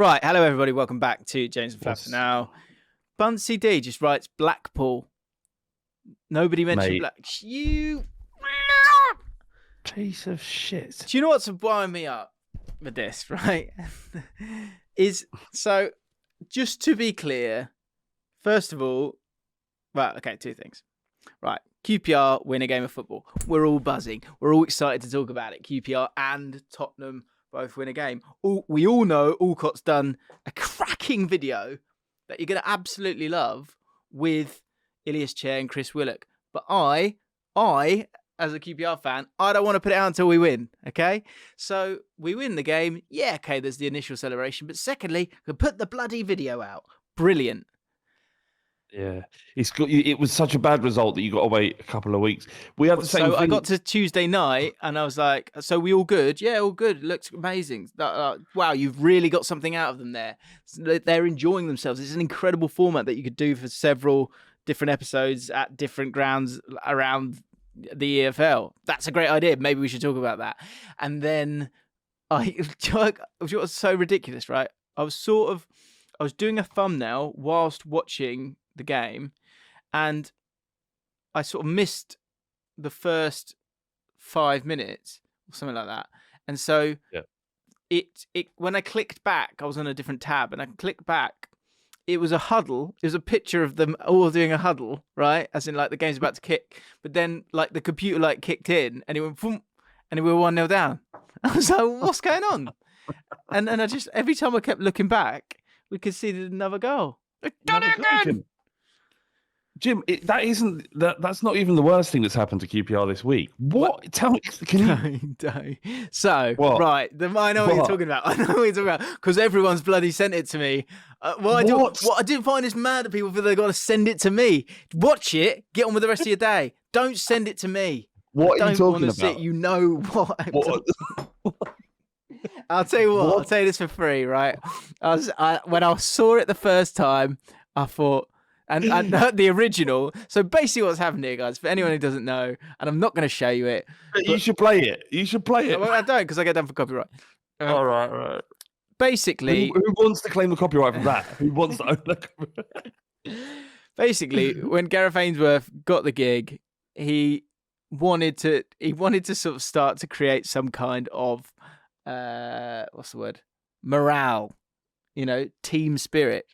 Right, hello everybody. Welcome back to James and Fab. Now, Bunsey D just writes Blackpool. Nobody mentioned Black. You piece of shit. Do you know what's winding me up with this? Right, is so. Just to be clear, first of all, right? Okay, two things. Right, QPR win a game of football. We're all buzzing. We're all excited to talk about it. QPR and Tottenham both win a game. We all know Allcott's done a cracking video that you're going to absolutely love with Ilias Chair and Chris Willock. But I, as a QPR fan, I don't want to put it out until we win, okay? So we win the game. Yeah, okay, there's the initial celebration. But secondly, we put the bloody video out. Brilliant. Yeah, it was such a bad result that you got to wait a couple of weeks. We had the same thing. I got to Tuesday night and I was like, so we all good? Yeah, all good. It looks amazing. Wow, you've really got something out of them there. They're enjoying themselves. It's an incredible format that you could do for several different episodes at different grounds around the EFL. That's a great idea. Maybe we should talk about that. And then it was so ridiculous, right? I was doing a thumbnail whilst watching the game, and I sort of missed the first 5 minutes or something like that. And so it when I clicked back, I was on a different tab, and I clicked back. It was a huddle. It was a picture of them all doing a huddle, right? As in, like, the game's about to kick, but then like the computer kicked in, and it went boom, and we were 1-0 down. I was like, what's going on? And I just, every time I kept looking back, we conceded another goal. They've done it again. Jim, that's not even the worst thing that's happened to QPR this week. What? Tell me, can you? So, what? Right, I know what you're talking about. I know what you're talking about because everyone's bloody sent it to me. What I do find is mad that people feel they've got to send it to me. Watch it, get on with the rest of your day. Don't send it to me. What are you talking about? You know what? I'll tell you what. I'll tell you this for free, right? When I saw it the first time, I thought. And the original. So basically what's happened here, guys, for anyone who doesn't know, and I'm not going to show you it. But you should play it. You should play it. Well, I don't, because I get done for copyright. All right. Basically... Who wants to claim the copyright from that? Who wants to own the copyright? Basically, when Gareth Ainsworth got the gig, he wanted to sort of start to create some kind of, what's the word? Morale. Team spirit.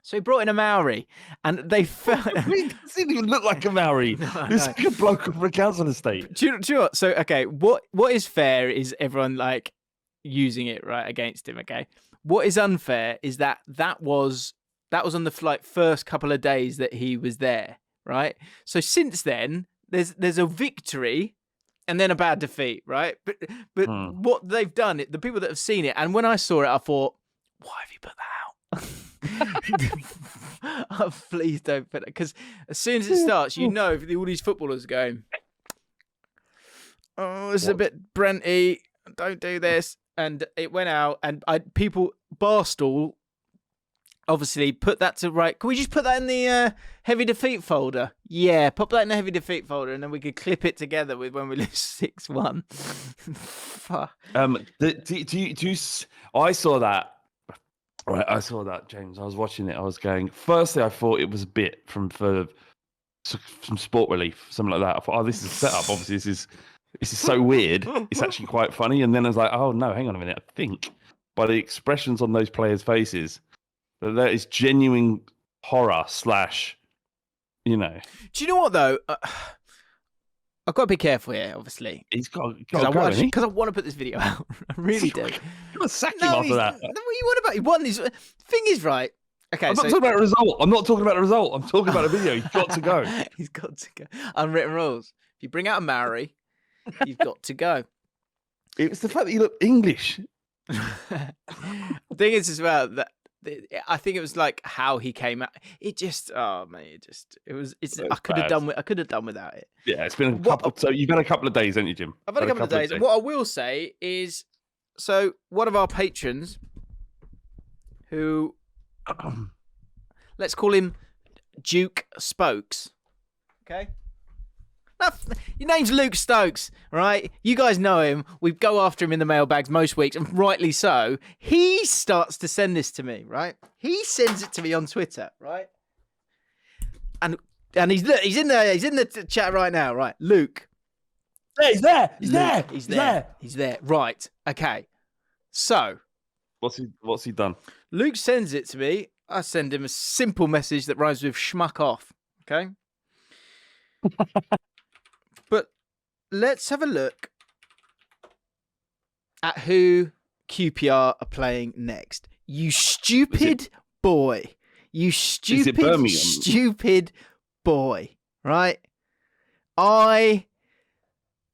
So he brought in a Maori, and they felt... He doesn't even look like a Maori. He's like a bloke from a council estate. Do you know what? So, okay, what is fair is everyone, using it, right, against him, okay? What is unfair is that was on the first couple of days that he was there, right? So since then, there's a victory and then a bad defeat, right? But what they've done, the people that have seen it, and when I saw it, I thought, why have you put that out? Oh, please don't put it, because as soon as it starts, all these footballers are going, oh, this is a bit Brenty, don't do this. And it went out, and Barstool obviously put that to right. Can we just put that in the heavy defeat folder? Yeah, pop that in the heavy defeat folder, and then we could clip it together with when we lose 6-1. I saw that. Right, I saw that, James. I was watching it. I was going. Firstly, I thought it was a bit from Sport Relief, something like that. I thought, oh, this is set up. Obviously, this is so weird. It's actually quite funny. And then I was like, oh no, hang on a minute. I think by the expressions on those players' faces, that there is genuine horror / Do you know what though? I've got to be careful here, obviously. He's got because I want to put this video out. I really do. You're gonna sack him after that. What you want about? He won this thing is right. Okay, I'm not talking about a result. I'm not talking about a result. I'm talking about a video. He's got to go. He's got to go. Unwritten rules. If you bring out a Maori, you've got to go. It's the fact that you look English. The thing is as well that I think it was how he came out. It just, oh man, I could have done without it. Yeah, it's been a couple. So you've had a couple of days, haven't you, Jim? I've had a couple of days. And what I will say is, so one of our patrons, who, let's call him Duke Spokes. Okay. Your name's Luke Stokes, right? You guys know him. We go after him in the mailbags most weeks, and rightly so. He starts to send this to me, right? He sends it to me on Twitter, right? And he's in the chat right now, right? Luke. Yeah, he's there. He's there. Right. Okay. So, what's he done? Luke sends it to me. I send him a simple message that rhymes with schmuck off. Okay. But let's have a look at who QPR are playing next. You stupid boy. You stupid boy. Right?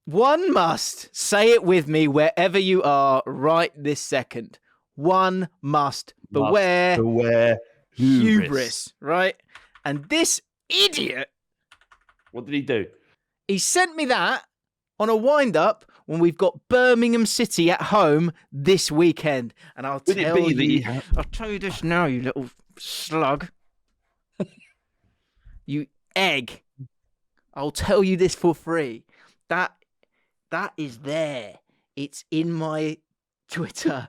One must say it with me wherever you are right this second. One must beware hubris, right? And this idiot. What did he do? He sent me that on a wind-up when we've got Birmingham City at home this weekend. And I'll tell you this now, you little slug. You egg. I'll tell you this for free. That is there. It's in my Twitter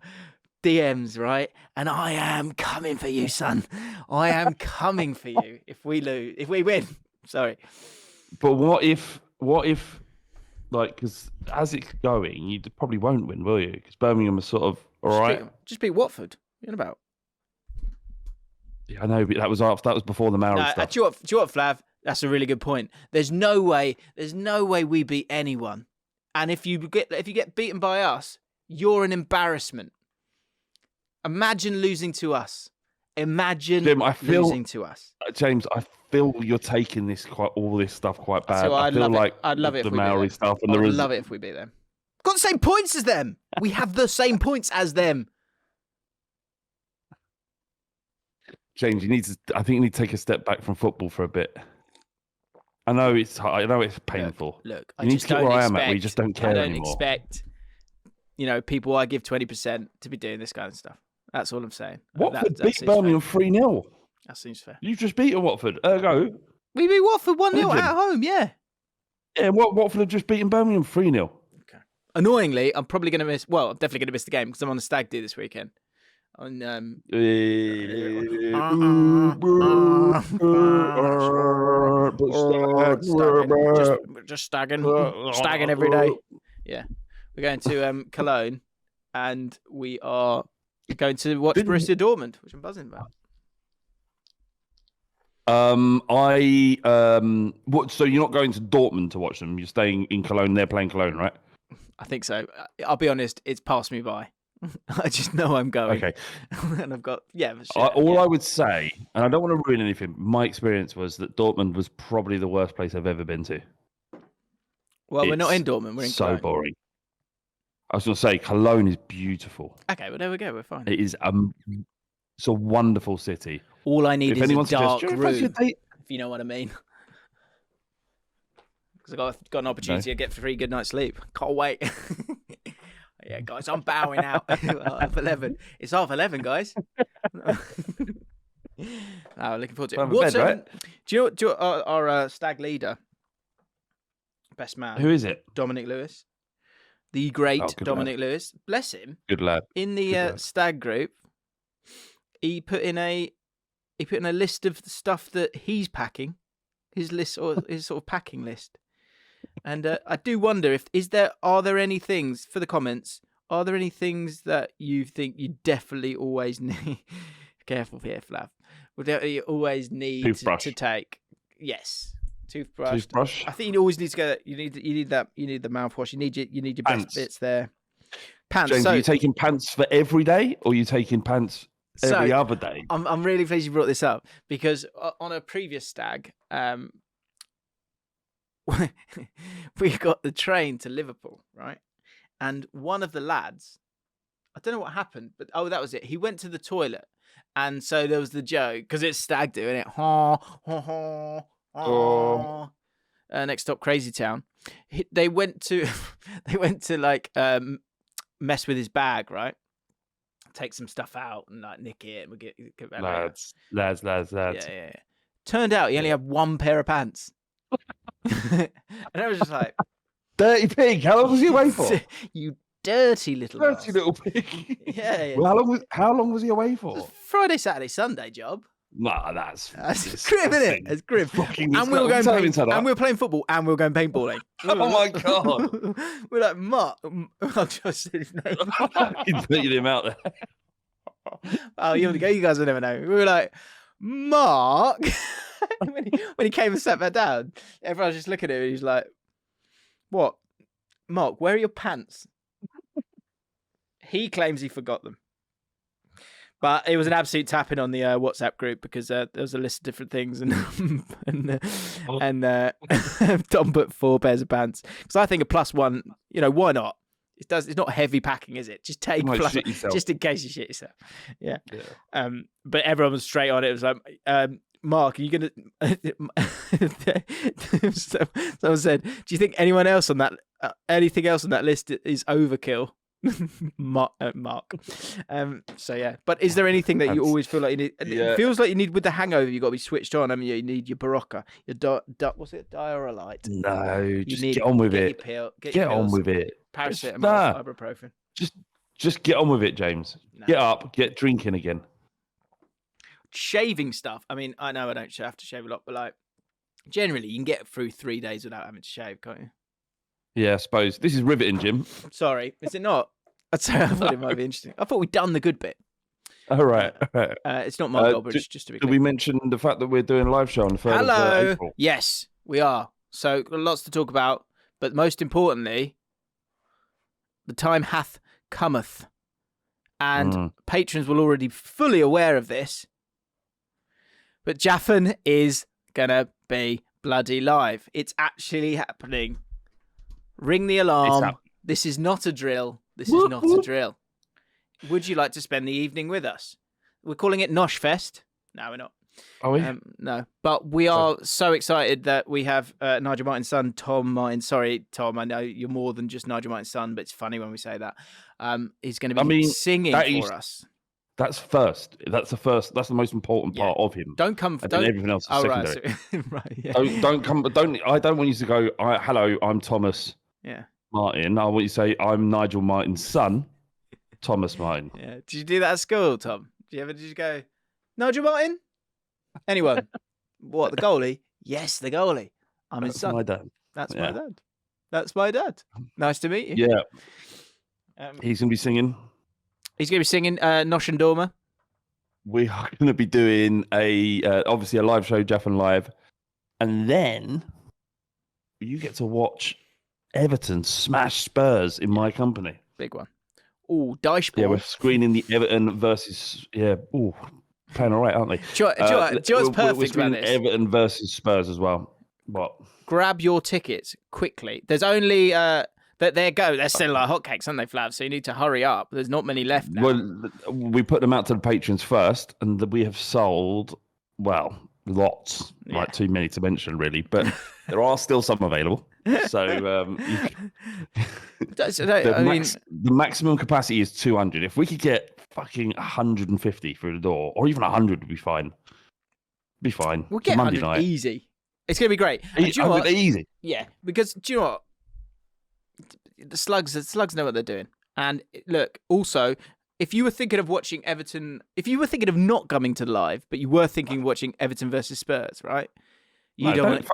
DMs, right? And I am coming for you, son. I am coming for you if we win. Sorry. But what if, like, because as it's going, you probably won't win, will you? Because Birmingham are sort of all right. Just beat Watford. What are you on about? Yeah, I know, but that was before the Maori stuff. Do you know what, Flav? That's a really good point. There's no way we beat anyone. And if you get beaten by us, you're an embarrassment. Imagine losing to us. Losing to us. James, I feel you're taking all this stuff quite bad. So I'd love it if we Maori stuff and I'd love it if we beat them. Got the same points as them. We have the same points as them. James, I think you need to take a step back from football for a bit. I know it's painful. Look, you need to get where I am at. We just don't care anymore. I don't expect, people I give 20% to be doing this kind of stuff. That's all I'm saying. Watford beat Birmingham 3-0. That seems fair. You just beat Watford. Ergo. We beat Watford 1-0 at home, yeah. Yeah, Watford have just beaten Birmingham 3-0. Okay. Annoyingly, I'm probably going to miss... Well, I'm definitely going to miss the game because I'm on the stag do this weekend. On just stagging every day. Yeah, we're going to Cologne, and we are going to watch Borussia Dortmund, which I'm buzzing about. So you're not going to Dortmund to watch them? You're staying in Cologne. They're playing Cologne, right? I think so. I'll be honest; it's passed me by. I just know I'm going. Okay. And I've got, I would say, and I don't want to ruin anything, my experience was that Dortmund was probably the worst place I've ever been to. Well, we're not in Dortmund, we're in Cologne. So boring. I was going to say, Cologne is beautiful. Okay, well, there we go, we're fine. It is it's a wonderful city. All I need is a dark room, if you know what I mean. Because I've got an opportunity to get 3 good nights sleep. Can't wait. Yeah, guys, I'm bowing out. Half 11. It's 11:30, guys. Looking forward to it. What's bed, right? Do you know our stag leader, best man? Who is it? Dominic Lewis, the great Dominic lad. Lewis. Bless him. Good lad. In the stag group, he put in a list of the stuff that he's packing, his list or his sort of packing list. And I do wonder are there any things for the comments? Are there any things that you think you definitely always need? Careful here, Flav. Would you always need to take? Yes, toothbrush. I think you always need to go. You need that. You need the mouthwash. You need your best bits there. Pants. James, are you taking pants for every day, or are you taking pants every other day? I'm really pleased you brought this up because on a previous stag, we got the train to Liverpool, right? And one of the lads, I don't know what happened, but that was it. He went to the toilet, and so there was the joke because it's stag do, isn't it? Next stop, Crazy Town. They went to like mess with his bag, right? Take some stuff out and like nick it, and we get lads. Yeah. Turned out he only had one pair of pants. And I was just like, Dirty pig. How long was he away for? You dirty little Dirty bastard. little pig. Yeah. Well, how long was he away for? Friday, Saturday, Sunday job. Nah, that's grim, isn't it? It's grim. And we were going and we were playing football and we were going paintballing. Oh my god! We're like, Mark. I'll just say his name. You put him out there. Oh, you guys will never know. We were like, Mark. when he came and sat back down, everyone was just looking at him. He's like, "What, Mark? Where are your pants?" He claims he forgot them. But it was an absolute tapping on the WhatsApp group because there was a list of different things, and Tom put 4 pairs of pants because I think a +1. Why not? It's not heavy packing, is it? Just take just in case you shit yourself. Yeah. But everyone was straight on it. It was like, Mark, are you gonna? Someone said, "Do you think anyone else on that? Anything else on that list is overkill?" Mark. So yeah, but is there anything that you always feel like you need? Yeah. It feels like you need with the hangover. You got to be switched on. I mean, you need your Barocca, your what's it, Diarrhea-Lite? No, just get on with it. Get on with it. Paracetamol, ibuprofen. Just get on with it, James. No. Get up, get drinking again. Shaving stuff. I mean, I know I don't have to shave a lot, but like generally, you can get through 3 days without having to shave, can't you? Yeah, I suppose. This is riveting, Jim. Sorry, is it not? I thought it might be interesting. I thought we'd done the good bit. All right. It's not Mark Goldbridge, just to be clear. Did we mention the fact that we're doing a live show on the 3rd of April? Yes, we are. So lots to talk about, but most importantly, the time hath cometh, and patrons will already be fully aware of this. But Jaffin is gonna be bloody live. It's actually happening. Ring the alarm. This is not a drill. This is not a drill. Would you like to spend the evening with us? We're calling it Nosh Fest. No, we're not. Are we? No. But we are so excited that we have Nigel Martin's son, Tom Martin. Sorry, Tom, I know you're more than just Nigel Martin's son, but it's funny when we say that. He's going to be singing for us. That's first. That's the first. That's the most important part of him. Don't come. Don't. Everything else is secondary. Right. Yeah. Don't come. Don't. I don't want you to go. Hello, I'm Thomas. Yeah. Martin. I want you to say I'm Nigel Martin's son, Thomas Martin. Yeah. Did you do that at school, Tom? Did you go, Nigel Martin? Anyone? What, the goalie? Yes, the goalie. I'm his son. My dad. That's my dad. That's my dad. Nice to meet you. Yeah. He's gonna be singing. He's going to be singing Nosh and Dormer. We are going to be doing obviously a live show, Jaffin Live. And then you get to watch Everton smash Spurs in my company. Big one. Oh, dice ball. Yeah, we're screening the Everton versus... Yeah, playing all right, aren't they? Do you know what's perfect we're screening about this? Everton versus Spurs as well. What? Grab your tickets quickly. There's only... They're selling like hotcakes, aren't they, Flav? So you need to hurry up. There's not many left now. Well, we put them out to the patrons first, and we have sold, lots. Yeah. Like too many to mention, really. But there are still some available. So the maximum capacity is 200. If we could get fucking 150 through the door, or even 100 would be fine. We'll get 100 easy. It's going to be great. And do you know what? Easy. Yeah, because do you know what? The slugs know what they're doing. And look, also, if you were thinking of watching Everton, if you were thinking of not coming to the live, but you were thinking of watching Everton versus Spurs, right? You don't wait.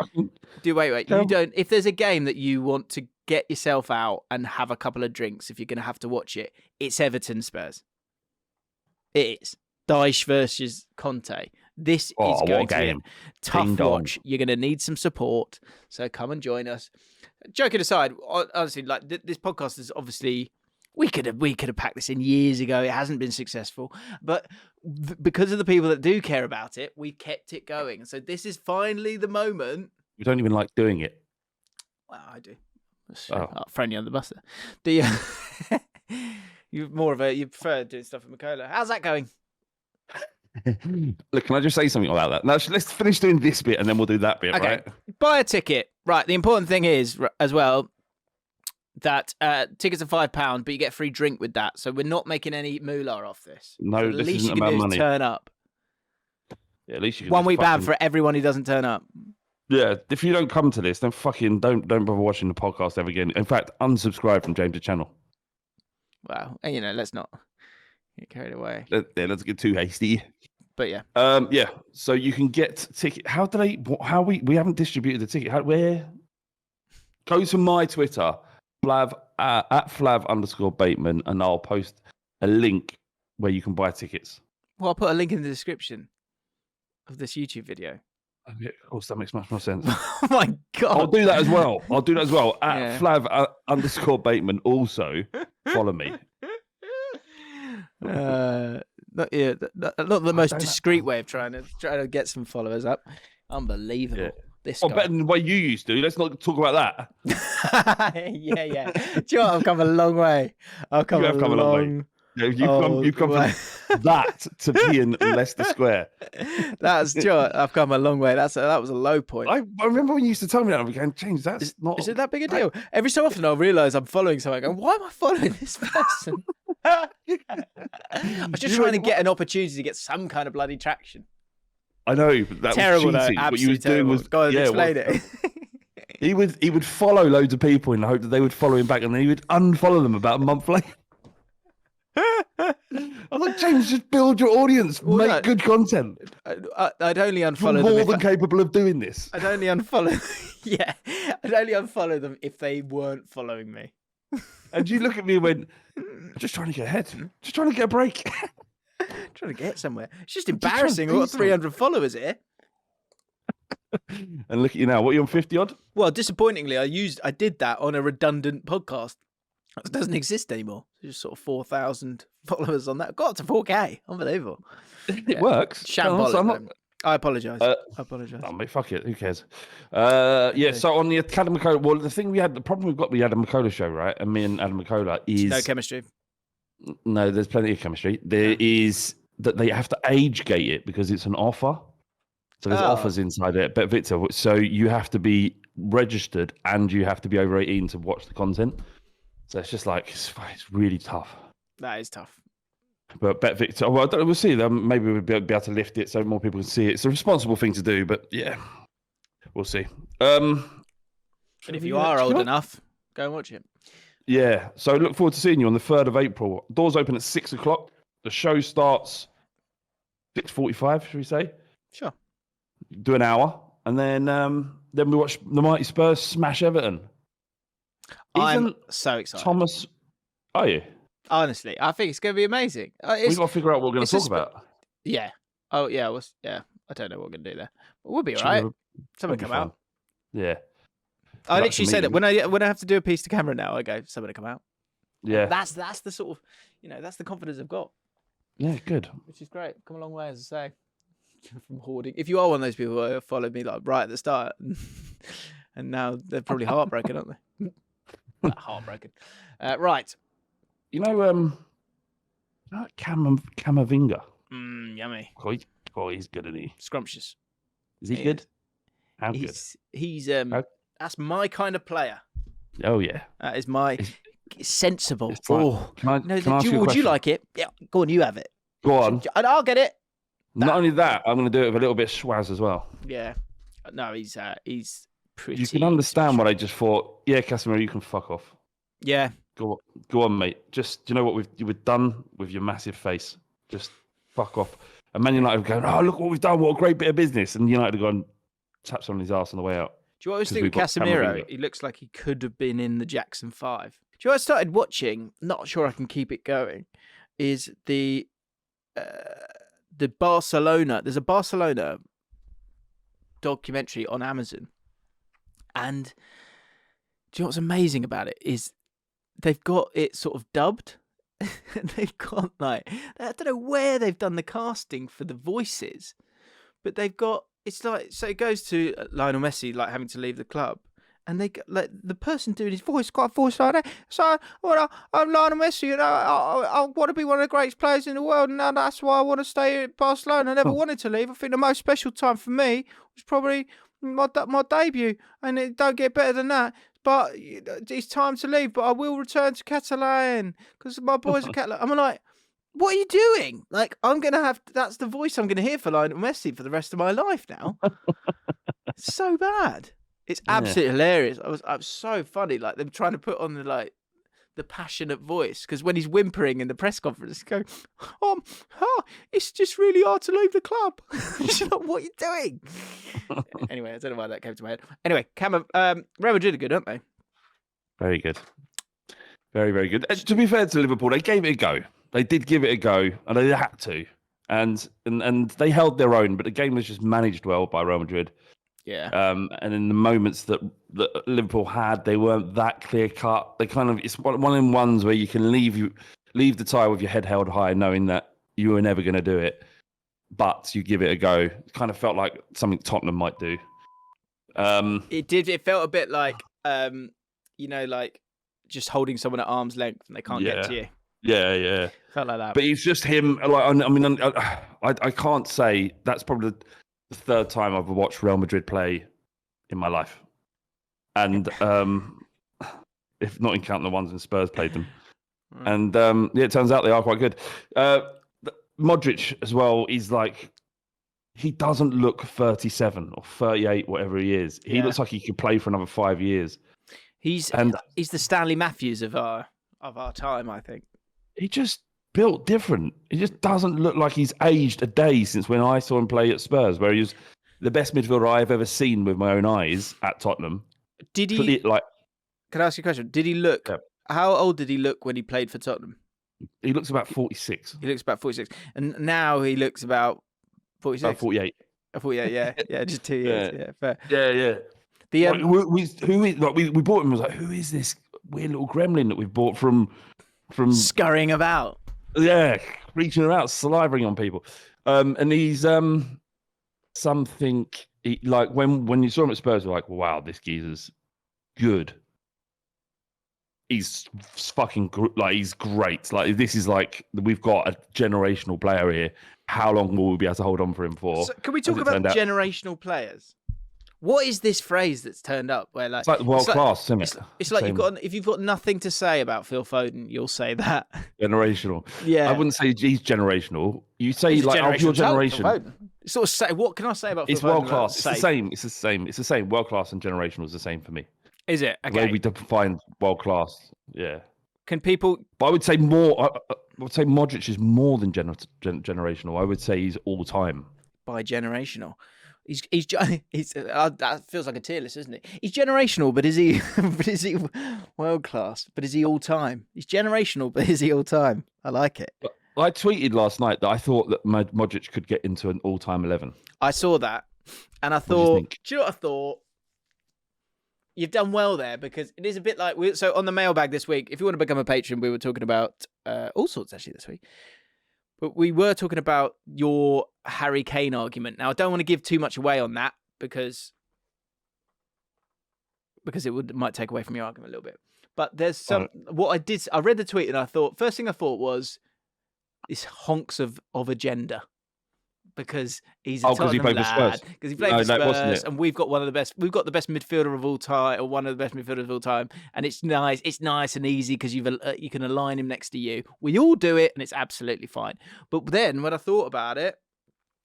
You don't. If there's a game that you want to get yourself out and have a couple of drinks, if you're going to have to watch it, it's Everton Spurs. It is Dyche versus Conte. This is going to be a tough watch. You're going to need some support, so come and join us. Joking aside, honestly, like this podcast is obviously we could have packed this in years ago. It hasn't been successful, but because of the people that do care about it, we've kept it going. So this is finally the moment. You don't even like doing it. Well, I do. I'll throw you on the bus there. You prefer doing stuff with Michaela. How's that going? Look, can I just say something about that? Now, let's finish doing this bit and then we'll do that bit, right? Buy a ticket. Right. The important thing is, as well, that tickets are £5, but you get a free drink with that. So we're not making any moolah off this. No, so this isn't about money. Turn up. Yeah, at least you can 1 week ban for everyone who doesn't turn up. Yeah, if you don't come to this, then fucking don't bother watching the podcast ever again. In fact, unsubscribe from James' channel. Wow. And, let's not get carried away. Let's get too hasty. But yeah. Yeah. So you can get ticket. How we haven't distributed the ticket. Where? Go to my Twitter, Flav at Flav_Bateman, and I'll post a link where you can buy tickets. Well, I'll put a link in the description of this YouTube video. Oh, yeah, of course, that makes much more sense. Oh my God. I'll do that as well. At Flav_Bateman. Also, follow me. Not the most discreet way of trying to get some followers up. Unbelievable. Yeah. This guy. Better than the way you used to. Let's not talk about that. yeah. Do you know what? I've come a long way. I've come a long way. Yeah, you've come from that to being Leicester Square. That's true. I've come a long way. That was a low point. I remember when you used to tell me that. I'm going, James, that's not. Is it that big a deal? Every so often I'll realise I'm following someone. Going, why am I following this person? I was just trying to get an opportunity to get some kind of bloody traction. I know, but that terrible, was cheating. though. What you was doing was go and explain it. He would follow loads of people in the hope that they would follow him back, and then he would unfollow them about a month later. I was like, James, just build your audience, make good content. I'd only unfollow You're them. more than capable of doing this. I'd only unfollow. Yeah, I'd only unfollow them if they weren't following me. And you look at me and went, I'm just trying to get ahead, just trying to get a break. Trying to get somewhere. It's just embarrassing. I've got 300 followers here. And look at you now. What are you on, 50 odd? Well, disappointingly, I did that on a redundant podcast. It doesn't exist anymore. Just sort of 4,000 followers on that. Got up to 4K. Unbelievable. It works. Shambolic. I apologise. Oh, mate, fuck it. Who cares? So on the Adam McCullough, well, the problem we've got with the Adam McCullough show, right? And me and Adam McCullough is no chemistry. No, there's plenty of chemistry. There is that they have to age gate it because it's an offer. So there's offers inside it. But Victor, so you have to be registered and you have to be over 18 to watch the content. So it's just like, it's really tough. That is tough. But Bet Victor, well, we'll see. Maybe we'll be able to lift it so more people can see it. It's a responsible thing to do, but yeah, we'll see. And if you are old enough, go and watch it. Yeah, so look forward to seeing you on the 3rd of April. Doors open at 6 o'clock. The show starts 6:45, should we say? Sure. Do an hour, and then we watch the mighty Spurs smash Everton. I'm so excited. Thomas, are you? Honestly, I think it's going to be amazing. We've got to figure out what we're going to talk about. Yeah. Oh, yeah. I don't know what we're going to do there. But we'll be all right. Someone come out. Yeah. I literally say that when I have to do a piece to camera now, I go, someone come out. Yeah. That's the sort of, that's the confidence I've got. Yeah, good. Which is great. Come a long way, as I say, from hoarding. If you are one of those people who followed me like right at the start, and now they're probably heartbroken, aren't they? Heartbroken. Right. Camavinga. Yummy. Oh, he's good, isn't he? Scrumptious. Is he good? How good? He's that's my kind of player. Oh yeah. That is my sensible. Can I ask you a would question? you like it? Yeah, go on, you have it. Go on. And I'll get it. Not only that, I'm going to do it with a little bit of schwazz as well. Yeah. No, he's pretty. You can understand what I just thought. Yeah, Casemiro, you can fuck off. Yeah. Go on, mate. Just, do you know what we've done with your massive face? Just fuck off. And Man United are going, oh, look what we've done. What a great bit of business. And United have gone, taps on his arse on the way out. Do you know what I was thinking with Casemiro? He looks like he could have been in the Jackson 5. Do you know what I started watching? Not sure I can keep it going. Is the Barcelona. There's a Barcelona documentary on Amazon. And do you know what's amazing about it is they've got it sort of dubbed. They've got I don't know where they've done the casting for the voices, but they've got so it goes to Lionel Messi having to leave the club, and they the person doing his voice got a voice like that. So I'm Lionel Messi, and I want to be one of the greatest players in the world, and that's why I want to stay at Barcelona. I never wanted to leave. I think the most special time for me was probably my debut, and it don't get better than that. But it's time to leave. But I will return to Catalan because my boys are Catalan. I'm like, what are you doing? I'm gonna have that's the voice I'm gonna hear for Lionel Messi for the rest of my life now. It's so bad. It's absolutely hilarious. I was so funny. Like them trying to put on the passionate voice, because when he's whimpering in the press conference, he's going, it's just really hard to leave the club. She's like, what are you doing? Anyway, I don't know why that came to my head. Anyway, Real Madrid are good, aren't they? Very good. Very, very good. And to be fair to Liverpool, they gave it a go. They did give it a go, and they had to. And they held their own, but the game was just managed well by Real Madrid. Yeah. And in the moments that Liverpool had, they weren't that clear cut. They kind of, it's one of them ones where you can leave the tie with your head held high, knowing that you were never going to do it, but you give it a go. It kind of felt like something Tottenham might do. It did. It felt a bit like, like just holding someone at arm's length and they can't get to you. Yeah. Felt like that. But it's just him. Like, I mean, I can't say that's probably the third time I've watched Real Madrid play in my life, and if not in counting the ones when Spurs played them, and it turns out they are quite good. Modric as well. He's like, he doesn't look 37 or 38, whatever he is. He looks like he could play for another 5 years. He's the Stanley Matthews of our time, I think. He just built different. He just doesn't look like he's aged a day since when I saw him play at Spurs, where he was the best midfielder I've ever seen with my own eyes at Tottenham. Did he? Can I ask you a question? Did he look? Yeah. How old did he look when he played for Tottenham? He looks about 46. He looks about 46, and now he looks about 46. About 48. 48, yeah, just 2 years. Yeah, fair. Yeah. We bought him. Was like, who is this weird little gremlin that we've bought from scurrying about? Yeah, reaching around, salivering on people. And he's something like when you saw him at Spurs, you're like, wow, this geezer's good. He's fucking he's great. Like, this is like, we've got a generational player here. How long will we be able to hold on for him for? So can we talk about generational players? What is this phrase that's turned up? Where it's like world class, isn't it? It's like if you've got nothing to say about Phil Foden, you'll say that. Generational. Yeah. I wouldn't say he's generational. You say he's like of your generation. Sort of say, what can I say about Phil Foden? It's world class. It's the same. It's the same. World class and generational is the same for me. Is it? Okay. The way we define world class. Yeah. Can people? But I would say more. I would say Modric is more than generational. I would say he's all time. By generational. He's that feels like a tier list, isn't it? He's generational, but is he world class? But is he all time? He's generational, but is he all time? I like it. I tweeted last night that I thought that Modric could get into an all-time 11. I saw that, and I thought, do you know what I thought? You've done well there, because it is a bit like so on the mailbag this week. If you want to become a patron, we were talking about all sorts actually this week. But we were talking about your Harry Kane argument. Now, I don't want to give too much away on that because it might take away from your argument a little bit. But there's some I read the tweet and I thought, first thing I thought was this honks of agenda, because he's a Tottenham lad, because he played for Spurs, and we've got the best midfielder of all time, or one of the best midfielders of all time, and it's nice and easy because you can align him next to you. We all do it, and it's absolutely fine. But then when I thought about it,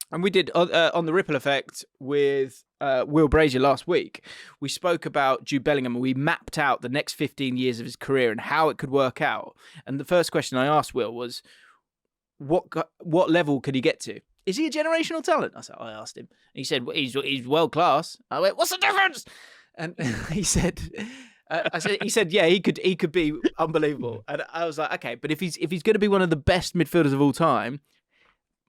and we did on the Ripple Effect with Will Brazier last week, we spoke about Jude Bellingham, and we mapped out the next 15 years of his career and how it could work out. And the first question I asked Will was, what level could he get to? Is he a generational talent? I asked him. And he said, well, he's world class. I went, what's the difference? And he said, yeah, he could be unbelievable. And I was like, okay, but if he's going to be one of the best midfielders of all time,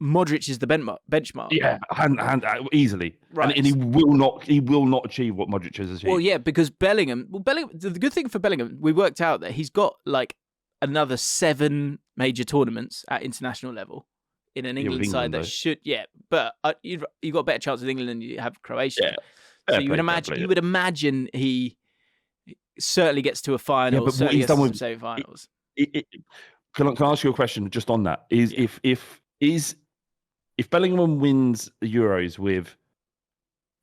Modric is the benchmark. Yeah, and easily. Right. And he will not achieve what Modric has achieved. Well, yeah, because Bellingham, the good thing for Bellingham, we worked out that he's got like another 7 major tournaments at international level in an England side that should, but you've got a better chance with England than you have Croatia. Yeah. So you would imagine he certainly gets to a final. Yeah, but certainly gets to some semi-finals. Can I ask you a question just on that? If Bellingham wins the Euros with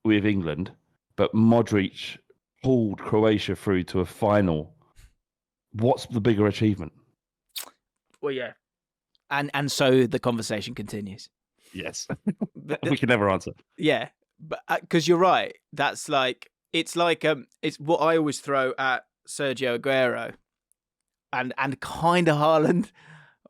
England, but Modric pulled Croatia through to a final, what's the bigger achievement? Well, yeah. And so the conversation continues. Yes. We can never answer. Yeah. But because you're right, that's like it's what I always throw at Sergio Aguero and kind of Haaland.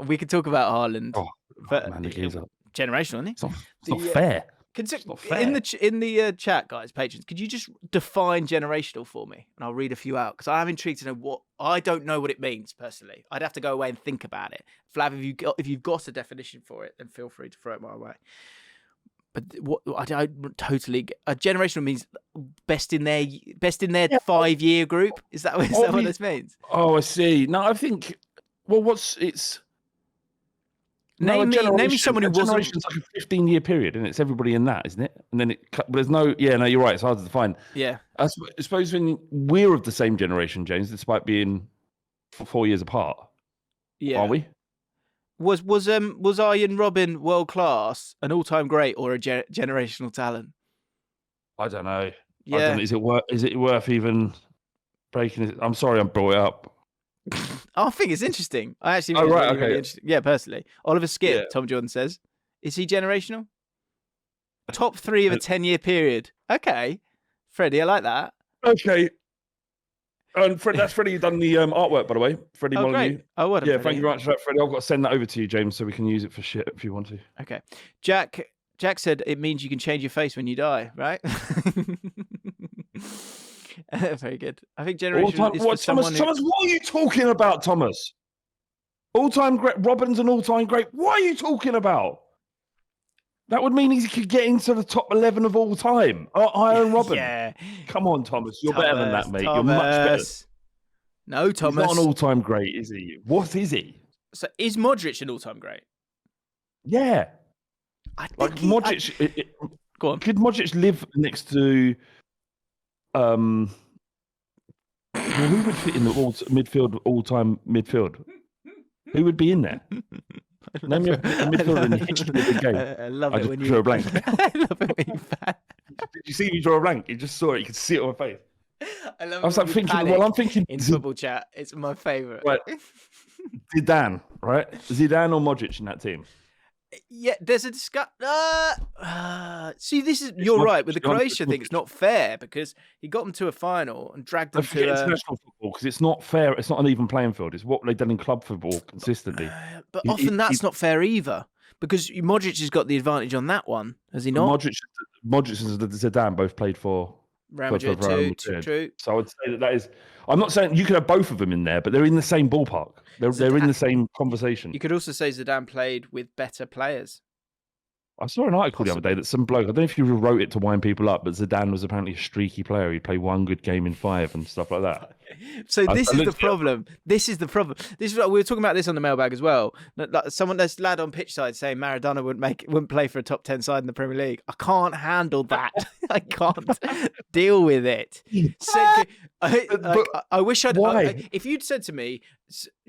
We could talk about Haaland, Oh, but man, the geezer. generational, isn't he? It's not fair. It's not fair. In the chat, guys, patrons, could you just define generational for me? And I'll read a few out because I'm intrigued to know what I don't know what it means personally. I'd have to go away and think about it. Flav, if you've got a definition for it, then feel free to throw it my way. But what I don't totally get. Generational means best in their 5-year group. Is that what this means? Oh, I see. No, I think. Well, it's. Name me someone who wasn't. Generation's like a 15-year period, and it's everybody in that, isn't it? And then there's no. Yeah, no, you're right. It's hard to define. Yeah. I suppose when we're of the same generation, James, despite being 4 years apart. Yeah. Are we? Was Arjen Robben world class, an all-time great, or a generational talent? I don't know. Yeah. Is it worth even breaking it? I'm sorry, I brought it up. I think it's interesting. I actually think it's really interesting. Yeah, personally. Oliver Skip, Tom Jordan says. Is he generational? Top 3 of a 10-year period. Okay. Freddie, I like that. Okay. And that's Freddie who done the artwork, by the way. Freddie Molyneux. Great. Oh, what a Yeah, thank you very much for that, Freddie. I've got to send that over to you, James, so we can use it for shit if you want to. Okay. Jack said it means you can change your face when you die, right? Very good. I think generation is for someone Thomas, what are you talking about, Thomas? All-time great. Robin's an all-time great. What are you talking about? That would mean he could get into the top 11 of all time. Iron Robin. Yeah. Come on, Thomas. You're better than that, mate. You're much better. No, Thomas. He's not an all-time great, is he? What is he? So is Modric an all-time great? Yeah. I think like Modric. Go on. Could Modric live next to? Who would fit in the all-time midfield? Who would be in there? Name me a midfielder in the history of the game. I love it when you draw a blank. I love it when you Did you see me draw a blank? You just saw it. You could see it on my face. I was like thinking. Well, I'm thinking in football chat. It's my favourite. Right. Zidane, right? Zidane or Modric in that team? Yeah, there's a discussion. See, you're right. With the Croatia thing, it's not fair because he got them to a final and dragged them to international football because it's not fair. It's not an even playing field. It's what they've done in club football consistently. But often that's not fair either because Modric has got the advantage on that one, has he not? Modric and Zidane both played for Real Madrid, true. So I would say that is. I'm not saying you could have both of them in there, but they're in the same ballpark. They're in the same conversation. You could also say Zidane played with better players. I saw an article the other day that some bloke, I don't know if you wrote it to wind people up, but Zidane was apparently a streaky player. He'd play one good game in 5 and stuff like that. So this is the problem. This is the problem. This is what we were talking about this on the mailbag as well. This lad on pitch side saying Maradona wouldn't play for a top 10 side in the Premier League. I can't handle that. I can't deal with it. So, I wish I'd. If you'd said to me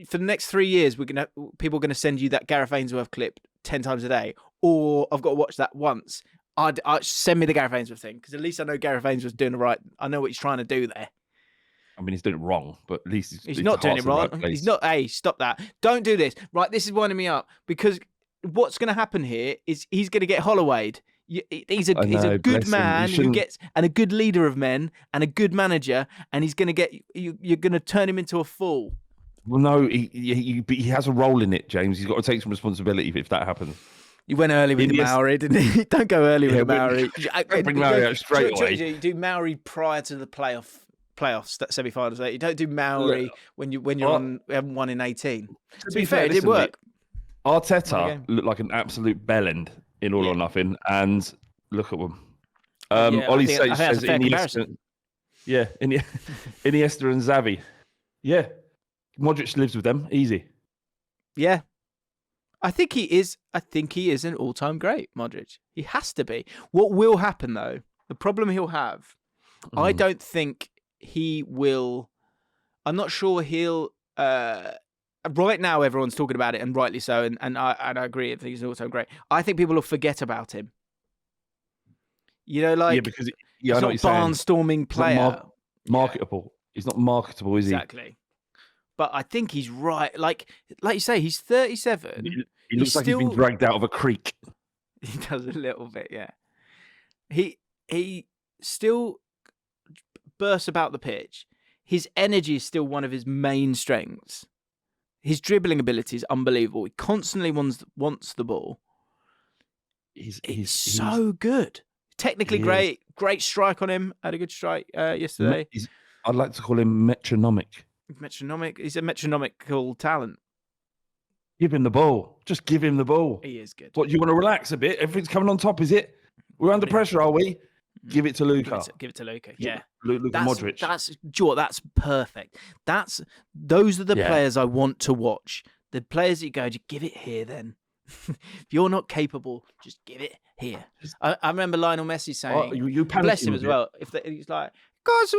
for the next 3 years, people are gonna send you that Gareth Ainsworth clip 10 times a day, or I've got to watch that once. I'd send me the Gareth Ainsworth thing because at least I know Gareth Ainsworth's doing it right. I know what he's trying to do there. I mean, he's doing it wrong, but at least he's not doing it wrong. He's not. Hey, stop that! Don't do this. Right, this is winding me up because what's going to happen here is he's going to get Hollowayed. He's a good man who gets and a good leader of men and a good manager, and he's going to get you're going to turn him into a fool. Well, no, he has a role in it, James. He's got to take some responsibility if that happens. You went early with the Maori, didn't you? Don't go early with the Maori. Bring Maori out straight away. You do Maori prior to the playoffs, that semi-finals. You don't do Maori when you're on. We haven't won in 18. To be fair, it did work. Arteta looked like an absolute bellend in All or Nothing, and look at them. Ollie says Iniesta. Yeah, Iniesta and Xavi. Yeah, Modric lives with them easy. Yeah. I think he is an all-time great, Modric. He has to be. What will happen, though, the problem he'll have, I don't think he will... I'm not sure he'll... right now, everyone's talking about it, and rightly so, and I agree. I think he's an all-time great. I think people will forget about him. You know, like... Yeah, because... he's not a barnstorming player. Marketable. He's not marketable, is he? Exactly. But I think he's right. Like you say, he's 37. He looks like he's been dragged out of a creek. He does a little bit, yeah. He he still bursts about the pitch. His energy is still one of his main strengths. His dribbling ability is unbelievable. He constantly wants the ball. He's so good. Technically great. Great strike on him. Had a good strike yesterday. I'd like to call him metronomic. Metronomic. He's a metronomical talent. Give him the ball. Just give him the ball. He is good. What, you want to relax a bit? Everything's coming on top, is it? We're under pressure, are we? Give it to Luka. Give it to Luka. Yeah. Luka Modric. That's perfect. Those are the players I want to watch. The players that you go, give it here then. If you're not capable, just give it here. I remember Lionel Messi saying, you bless him as well. He's like, guys,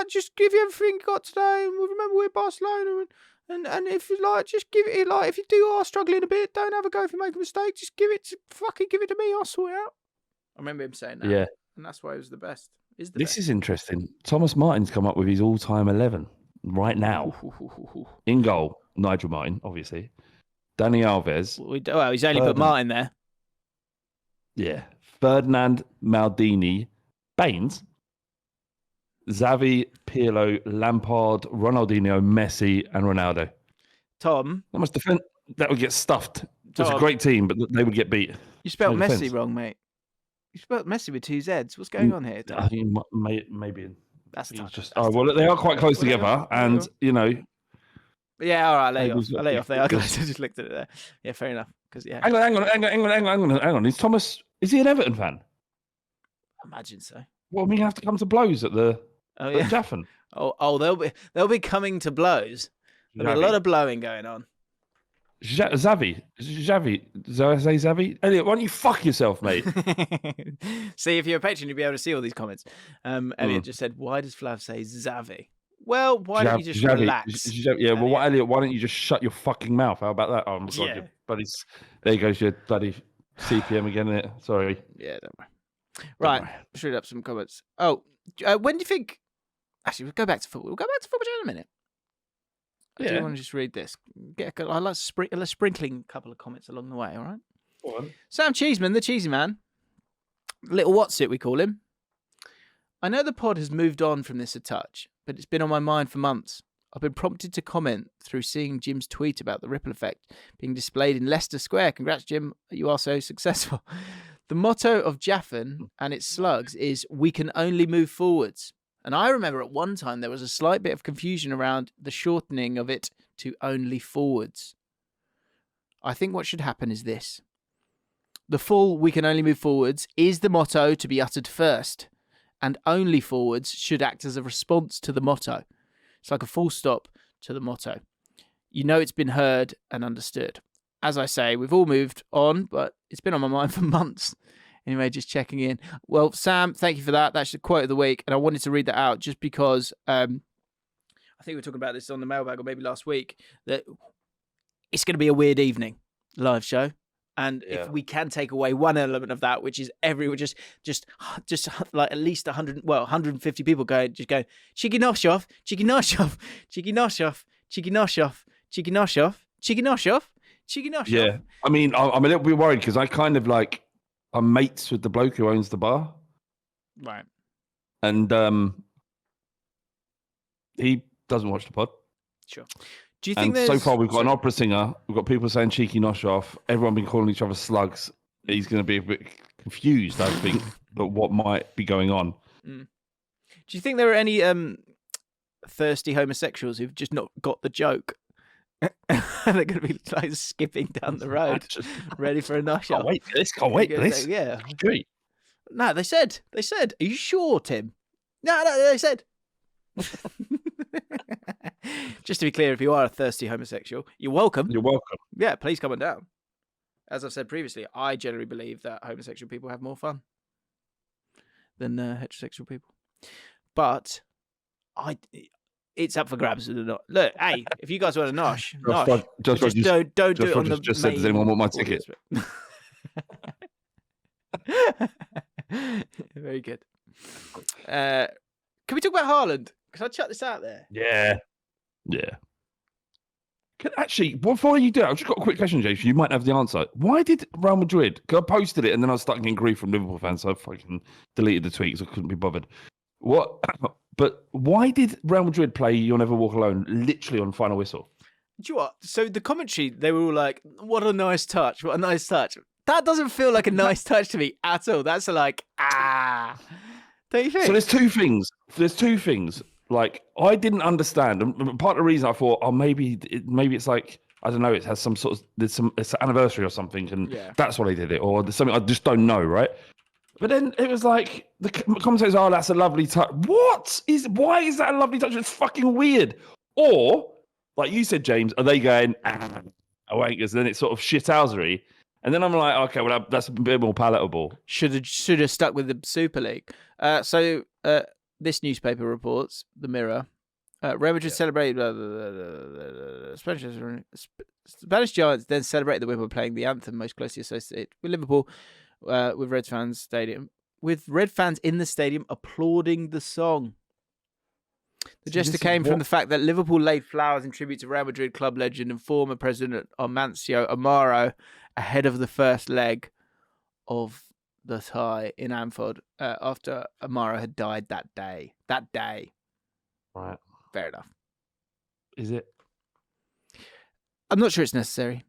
just give you everything you got today, and remember we're Barcelona, and if you just give it. If you are struggling a bit, don't have a go if you make a mistake. Just give it to me. I'll sort it out. I remember him saying that. Yeah, and that's why he was the best. This is interesting. Thomas Martin's come up with his all-time 11 right now. In goal, Nigel Martin, obviously. Dani Alves. He's only put Martin there. Yeah. Ferdinand, Maldini, Baines, Xavi, Pirlo, Lampard, Ronaldinho, Messi, and Ronaldo. Tom. That would get stuffed. It's a great team, but they would get beat. You spelled Messi wrong, mate. You spelled Messi with 2 Zs. What's going on here, Tom? I think maybe. That's tough. Well, they are quite close together, and you know. Yeah, all right, I'll lay off. They are close. I just looked at it there. Yeah, fair enough. Because hang on. Is he an Everton fan? I imagine so. Well, we have to come to blows at the Jaffin. They'll be coming to blows. There'll be a lot of blowing going on. Xavi. Elliot, why don't you fuck yourself, mate? See, if you're a patron, you'll be able to see all these comments. Elliot just said, why does Flav say Xavi? Well, why don't you just relax? Elliot, why don't you just shut your fucking mouth? How about that? Oh, my God, your bloody... There goes your bloody CPM again, isn't it? Sorry. Yeah, don't worry. Right, let's read up some comments. Oh, when do you think... Actually, we'll go back to football. We'll go back to football in a minute. I do want to just read this. I like sprinkling a couple of comments along the way, all right? Go on. Sam Cheeseman, the cheesy man. Little what's it, we call him. I know the pod has moved on from this a touch, but it's been on my mind for months. I've been prompted to comment through seeing Jim's tweet about the ripple effect being displayed in Leicester Square. Congrats, Jim. You are so successful. The motto of Jaffin and its slugs is, we can only move forwards. And I remember at one time there was a slight bit of confusion around the shortening of it to only forwards. I think what should happen is this. The full "we can only move forwards" is the motto to be uttered first, and only forwards should act as a response to the motto. It's like a full stop to the motto. You know it's been heard and understood. As I say, we've all moved on, but it's been on my mind for months. Anyway, just checking in. Well, Sam, thank you for that. That's the quote of the week, and I wanted to read that out just because I think we were talking about this on the mailbag or maybe last week, that it's going to be a weird evening, live show. And if we can take away one element of that, which is just like at least 150 people going, cheeky nosh off, cheeky nosh off, cheeky nosh off, cheeky nosh off, cheeky nosh off, cheeky nosh off, cheeky nosh off. Yeah, I mean, I'm a little bit worried because I kind of I'm mates with the bloke who owns the bar. Right. And he doesn't watch the pod. Sure. Do you think so far we've got an opera singer, we've got people saying cheeky nosh off, everyone been calling each other slugs. He's going to be a bit confused, I think, but what might be going on. Do you think there are any thirsty homosexuals who've just not got the joke? They're going to be skipping down the road, ready for a nosh off. Can't wait for this. Yeah. Great. No, they said, are you sure, Tim? No, they said. Just to be clear, if you are a thirsty homosexual, you're welcome. You're welcome. Yeah, please come on down. As I've said previously, I generally believe that homosexual people have more fun than heterosexual people. But it's up for grabs. Look, hey, if you guys want a nosh, don't do it on the just said, does anyone want my ticket? Very good. Can we talk about Haaland? Can I chuck this out there? Yeah. Actually, before you do it, I've just got a quick question, Jason. You might have the answer. Why did Real Madrid? Because I posted it and then I was starting getting grief from Liverpool fans, so I fucking deleted the tweet because I couldn't be bothered. What? But why did Real Madrid play "You'll Never Walk Alone" literally on final whistle? Do you know what? So the commentary, they were all like, "What a nice touch! What a nice touch!" That doesn't feel like a nice touch to me at all. That's like, don't you think? So there's two things. Like, I didn't understand, and part of the reason I thought, maybe it's like, I don't know, it has some sort of, it's an anniversary or something, and that's why they did it, or there's something I just don't know, right? But then it was like the commentators, that's a lovely touch. Why is that a lovely touch? It's fucking weird. Or like you said, James, are they going wankers? Then it's sort of shithousery. And then I'm like, okay, well, that's a bit more palatable. Should have stuck with the Super League. So this newspaper reports, the Mirror, Real Madrid celebrated Spanish Giants then celebrated the win by playing the anthem most closely associated with Liverpool, with Red fans in the stadium applauding the song. The gesture came from the fact that Liverpool laid flowers in tribute to Real Madrid club legend and former president Amancio Amaro ahead of the first leg of the tie in Anfield after Amaro had died that day. Right. Fair enough. Is it? I'm not sure it's necessary.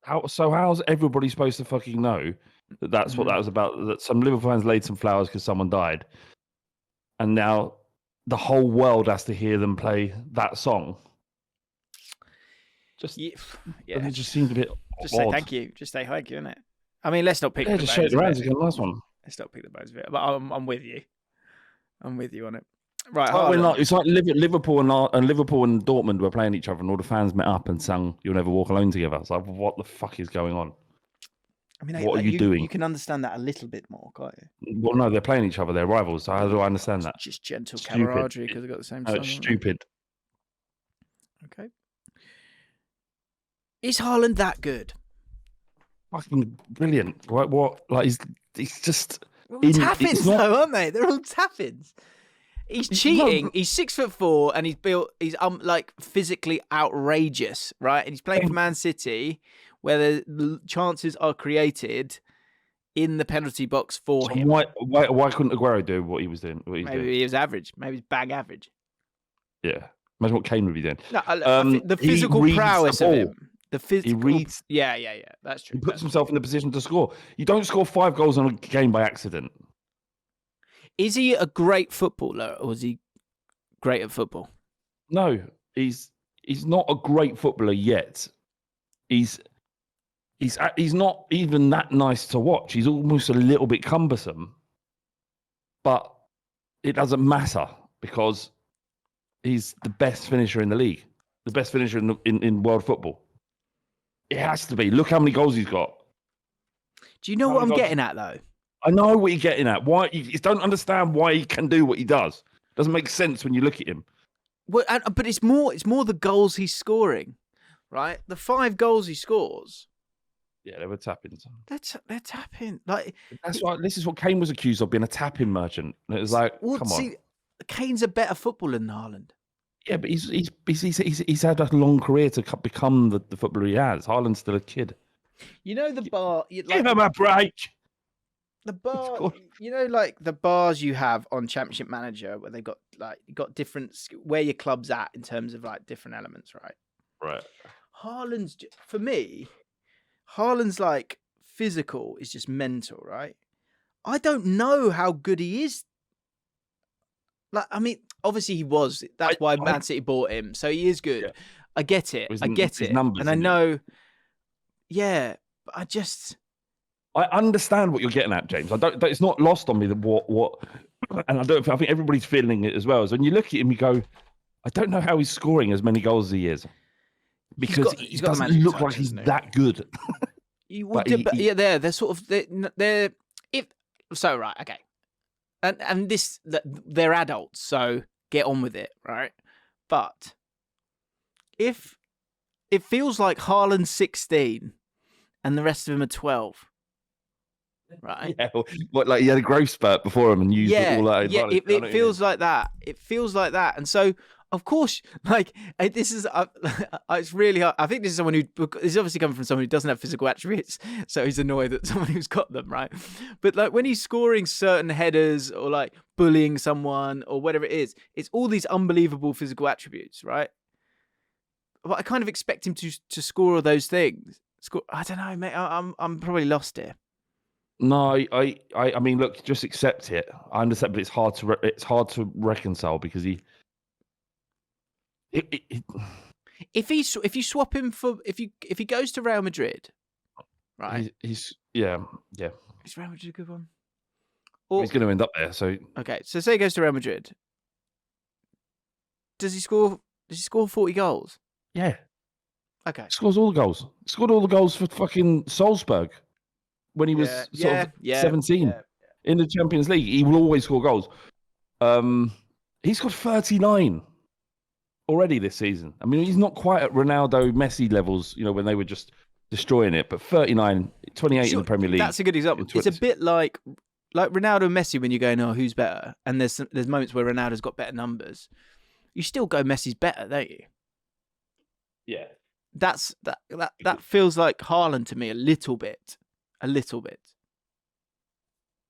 How's everybody supposed to fucking know that that's what that was about? That some Liverpool fans laid some flowers because someone died, and now the whole world has to hear them play that song. It just seemed a bit Just odd. say thank you. Just say thank you, innit? I mean, let's not pick. Yeah, just shake the hands again. Last one. Let's not pick the bones of it. But I'm with you. I'm with you on it. Right. It's like Liverpool and Dortmund were playing each other, and all the fans met up and sang "You'll Never Walk Alone" together. It's like, what the fuck is going on? I mean, what are you doing? You can understand that a little bit more, can't you? Well, no, they're playing each other. They're rivals. So how do I understand that? It's just gentle camaraderie because they've got the same song. It's stupid. Okay. Is Haaland that good? Fucking brilliant. What? Like, he's just. Tap-ins, though, aren't they? They're all tap-ins. He's cheating. No. He's 6'4" and he's like physically outrageous, right? And he's playing for Man City, where the chances are created in the penalty box for him. Why couldn't Aguero do what he was doing? Maybe he was average. Maybe he's bang average. Yeah. Imagine what Kane would be doing. No, the physical prowess of him. The physical. He reads. Yeah. That's true. He puts himself in the position to score. You don't score 5 goals in a game by accident. Is he a great footballer, or is he great at football? No, he's not a great footballer yet. He's not even that nice to watch. He's almost a little bit cumbersome, but it doesn't matter because he's the best finisher in the league, the best finisher in world football. It has to be. Look how many goals he's got. Do you know what I'm getting at, though? I know what you're getting at. Why you don't understand why he can do what he does? Doesn't make sense when you look at him. Well, but it's more the goals he's scoring, right? The 5 goals he scores. Yeah, they were tap-ins. They're tapping. Like that's why this is what Kane was accused of, being a tapping merchant. And it was like, come on. Kane's a better footballer than Haaland. Yeah, but he's had a long career to become the footballer he has. Haaland's still a kid. You know the bar. Give him a break. The bar, you know, like the bars you have on Championship Manager, where they've got different where your club's at in terms of like different elements, right? Right. For me, Haaland's like physical is just mental, right? I don't know how good he is. Like, I mean, obviously he was. That's why Man City bought him, so he is good. Yeah. I get it. I get it. Numbers, and I know. Yeah, but I understand what you're getting at, James. It's not lost on me that what, and I think everybody's feeling it as well. Is when you look at him, you go, I don't know how he's scoring as many goals as he is, because he doesn't look like he's that good. They're sort of they're right, okay, and this they're adults, so get on with it, right? But if it feels like Haaland's 16 and the rest of them are 12. Right. Yeah, like he had a growth spurt before him and used all that. Yeah, it feels like that. It feels like that. And so Of course, like this is it's really hard. I think this is someone this is obviously coming from someone who doesn't have physical attributes, so he's annoyed that someone who's got them, right? But like when he's scoring certain headers or like bullying someone or whatever it is, it's all these unbelievable physical attributes, right? But I kind of expect him to score all those things. I don't know, mate. I'm probably lost here. No, I mean, look, just accept it. I understand, but it's hard to reconcile because if you swap him for if he goes to Real Madrid, right? He's Is Real Madrid a good one? Or, he's going to end up there. So okay, so say he goes to Real Madrid. Does he score 40 goals? Yeah. Okay. He scores all the goals. He scored all the goals for fucking Salzburg when he was 17 in the Champions League. He will always score goals. He's got 39 already this season. I mean, he's not quite at Ronaldo, Messi levels, when they were just destroying it, but 39, 28 in the Premier League. That's a good example. It's a bit like Ronaldo and Messi when you're going, oh, who's better? And there's moments where Ronaldo's got better numbers. You still go Messi's better, don't you? Yeah. That feels like Haaland to me a little bit.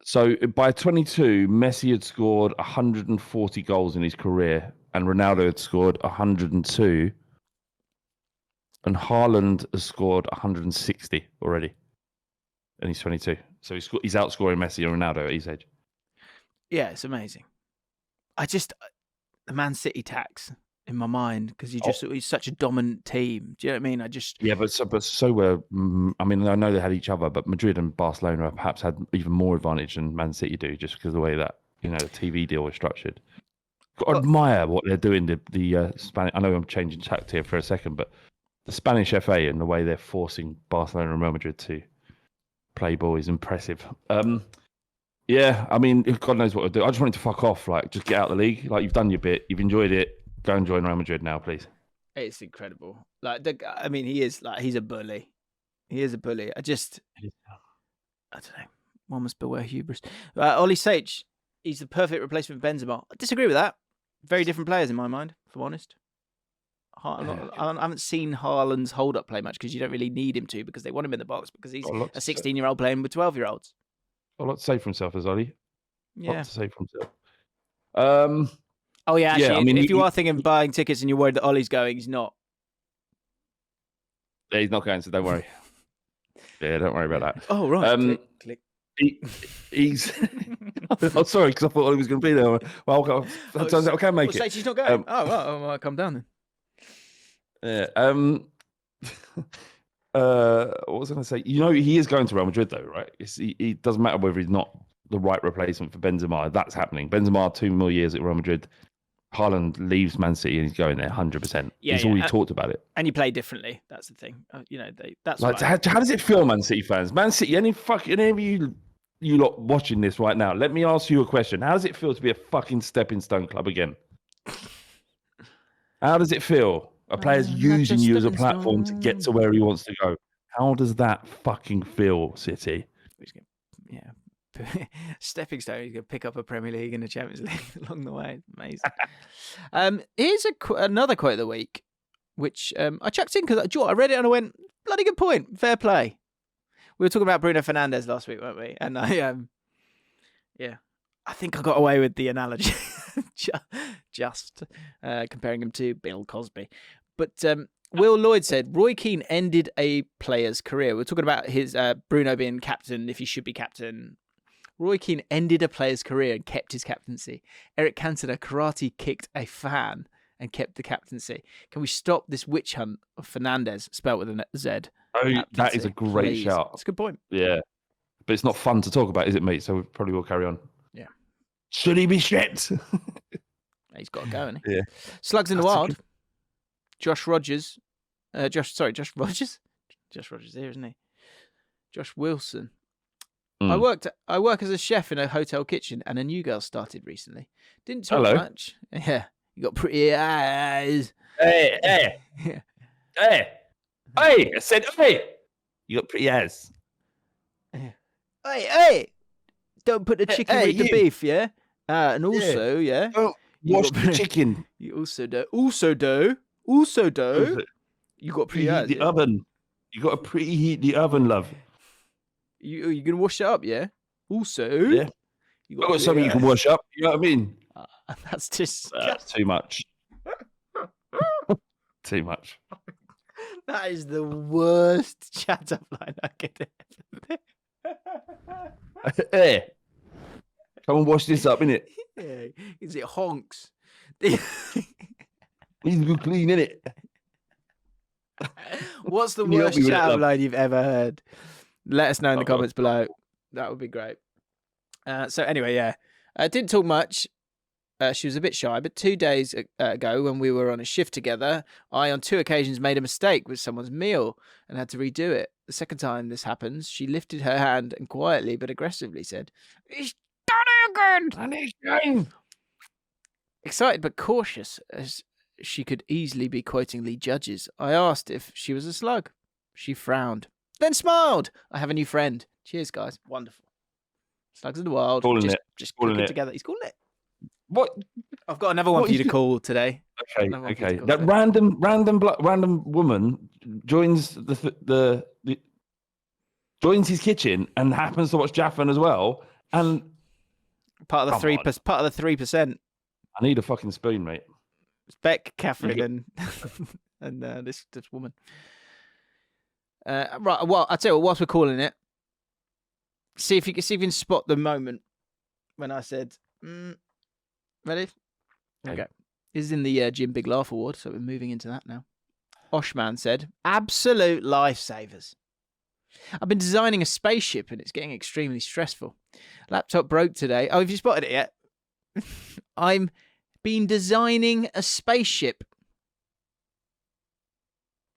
So by 22, Messi had scored 140 goals in his career, and Ronaldo had scored 102, and Haaland has scored 160 already, and he's 22. So he's outscoring Messi and Ronaldo at his age. Yeah, it's amazing. The Man City tax in my mind because he's such a dominant team. Do you know what I mean? But so were. I mean, I know they had each other, but Madrid and Barcelona perhaps had even more advantage than Man City do, just because of the way that the TV deal was structured. I admire what they're doing. The Spanish. I know I'm changing tact here for a second, but the Spanish FA and the way they're forcing Barcelona and Real Madrid to play ball is impressive. Yeah, I mean, God knows what I'll do. I just wanted to fuck off. Like, just get out of the league. Like, you've done your bit. You've enjoyed it. Go and join Real Madrid now, please. It's incredible. He is he's a bully. He is a bully. I don't know. One must beware hubris. Ollie Sage, he's the perfect replacement for Benzema. I disagree with that. Very different players in my mind, if I'm honest. I haven't seen Haaland's hold-up play much because you don't really need him to because they want him in the box because he's a 16-year-old playing with 12-year-olds. A lot to say for himself, as Ollie. Yeah. A lot to say for himself. Oh, yeah, actually, I mean, if you are thinking of buying tickets and you're worried that Ollie's going, he's not. Yeah, he's not going, so don't worry. Yeah, don't worry about that. Oh, right. Click. He's... oh, sorry, because I thought Ollie was going to be there. Well, it turns out I can make it. Say she's not going. I'll come down Yeah. then. What was I going to say? He is going to Real Madrid, though, right? It doesn't matter whether he's not the right replacement for Benzema. That's happening. Benzema, 2 more years at Real Madrid. Haaland leaves Man City and he's going there 100%. He's already talked about it. And you play differently. That's the thing. That's like, how does it feel, Man City fans? Man City, any of you lot watching this right now, let me ask you a question. How does it feel to be a fucking stepping stone club again? How does it feel? A player's using you as a platform to get to where he wants to go. How does that fucking feel, City? Yeah. Stepping stone, he's going to pick up a Premier League and a Champions League along the way. Amazing. Here's another quote of the week, which I chucked in because I read it and I went, bloody good point. Fair play. We were talking about Bruno Fernandes last week, weren't we? And I think I got away with the analogy, just comparing him to Bill Cosby. But Will Lloyd said, Roy Keane ended a player's career. We're talking about his Bruno being captain, if he should be captain. Roy Keane ended a player's career and kept his captaincy. Eric Cantona karate kicked a fan and kept the captaincy. Can we stop this witch hunt of Fernandes, spelled with a Z? Oh, captaincy, that is a great shout. That's a good point. Yeah. But it's not fun to talk about, is it, mate? So we probably will carry on. Yeah. Should he be shit? He's got to go, hasn't he? Yeah. Slugs in the Wild. Josh Rogers. Josh Rogers? Josh Rogers here, isn't he? Josh Wilson. I work as a chef in a hotel kitchen, and a new girl started recently. Didn't talk much. Yeah, you got pretty eyes. Hey. Yeah. Hey. I said, hey. You got pretty eyes. Yeah. Hey. Don't put the chicken with the beef, yeah. And also, Wash the chicken. You also do. You got Preheat the oven. You got to preheat the oven, love. You gonna wash it up, yeah? Also, yeah. I've got something you can wash up. You know what I mean? That's just too much. Too much. That is the worst chat up line I could ever. Hey, come and wash this up, innit? Yeah. Is it honks? Needs to go clean, innit? What's the worst chat up line you've ever heard? Let us know in the comments below. That would be great. So anyway, yeah. I didn't talk much. She was a bit shy, but 2 days ago when we were on a shift together, I on 2 occasions made a mistake with someone's meal and had to redo it. The second time this happens, she lifted her hand and quietly but aggressively said, "He's done it again!" Excited but cautious, as she could easily be quoting Lee Judges, I asked if she was a slug. She frowned, then smiled. I have a new friend. Cheers, guys. Wonderful. Slugs in the wild. Just cooking together. He's calling it. What? I've got another one for you to call today. Okay. That random woman joins joins his kitchen and happens to watch Jaffin as well. And part of the 3%. I need a fucking spoon, mate. It's Beck, Catherine, and this woman. Right. Well, I'll tell you what. Whilst we're calling it, see if you can spot the moment when I said. Ready? Okay. This is in the Jim Big Laugh Award, so we're moving into that now. Oshman said, "Absolute lifesavers. I've been designing a spaceship and it's getting extremely stressful. Laptop broke today. Oh, have you spotted it yet? I'm been designing a spaceship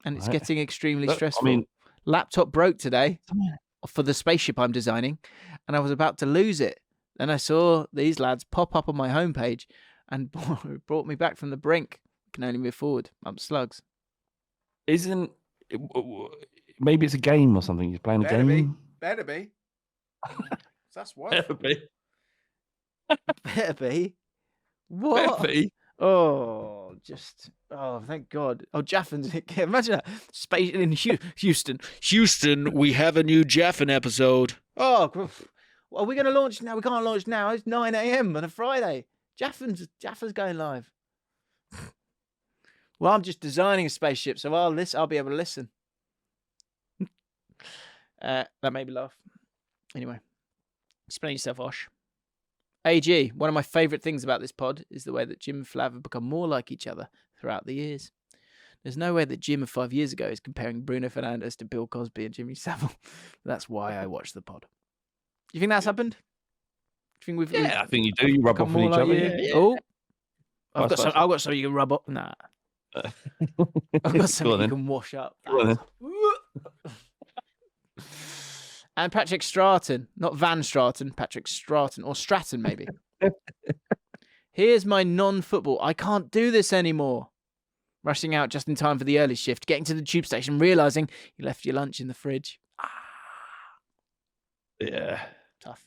and it's getting extremely stressful. I mean, laptop broke today for the spaceship I'm designing and I was about to lose it. And I saw these lads pop up on my homepage and brought me back from the brink. Can only move forward. I'm slugs. Maybe it's a game or something? He's playing a game? Better be. That's what. Better be. Better be. What? Better be. Oh, thank God. Oh, Jaffin's. Imagine that. Space in Houston. Houston, we have a new Jaffin episode. Oh, are we going to launch now? We can't launch now. It's 9 a.m. on a Friday. Jaffin's going live. Well, I'm just designing a spaceship, so I'll be able to listen. That made me laugh. Anyway, explain yourself, Osh. AG, one of my favourite things about this pod is the way that Jim and Flav have become more like each other throughout the years. There's no way that Jim of 5 years ago is comparing Bruno Fernandes to Bill Cosby and Jimmy Savile. That's why I watch the pod. Do you think that's happened? Do you think I think you do. You rub off on each other. Yeah. Oh, I've got something you can rub up. Nah. I've got something you can wash up. And Patrick Stratton, not Van Straten, Patrick Stratton, or Stratton maybe. Here's my non-football. I can't do this anymore. Rushing out just in time for the early shift, getting to the tube station, realising you left your lunch in the fridge. Yeah. Tough.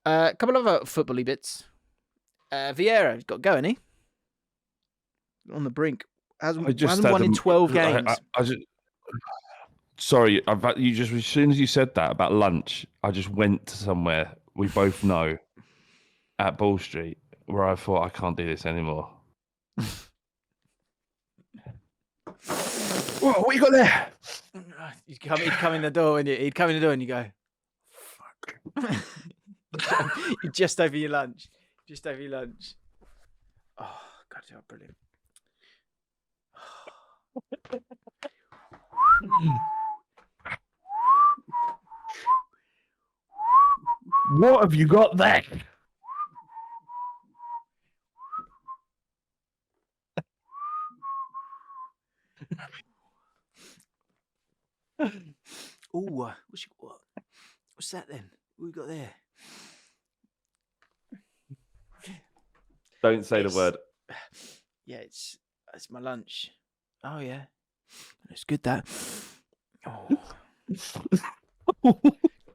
A couple of other football-y bits. Vieira's got going, he? On the brink. Hasn't won in 12 games. Sorry, you just as soon as you said that about lunch, I just went to somewhere we both know at Ball Street where I thought I can't do this anymore. What you got there? He'd come in the door and you go, fuck. You're just over your lunch. Oh, God, you're brilliant. What have you got there? Oh, what's that then? What we got there? Don't say the word. Yeah, it's my lunch. Oh yeah, it's good that. Oh.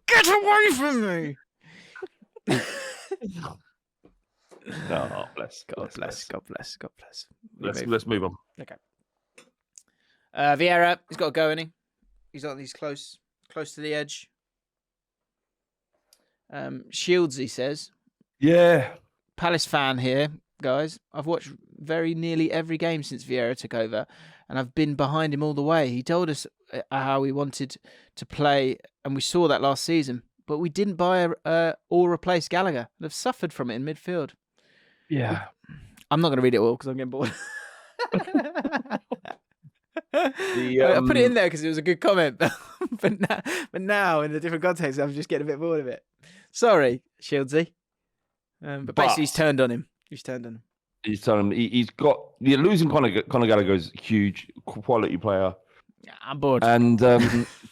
Get away from me! Oh, bless. God bless. God bless. God bless. Let's move on. Okay. Vieira, he's got to go, isn't he? He's close to the edge. Shields, he says. Yeah. Palace fan here, guys. I've watched very nearly every game since Vieira took over, and I've been behind him all the way. He told us how he wanted to play, and we saw that last season. But we didn't buy or replace Gallagher. They've suffered from it in midfield. Yeah. I'm not going to read it all because I'm getting bored. I put it in there because it was a good comment, but now in a different context, I'm just getting a bit bored of it. Sorry, Shieldsy. But basically, he's turned on him. He's telling him he's got losing Conor Gallagher's huge quality player. Yeah, I'm bored. And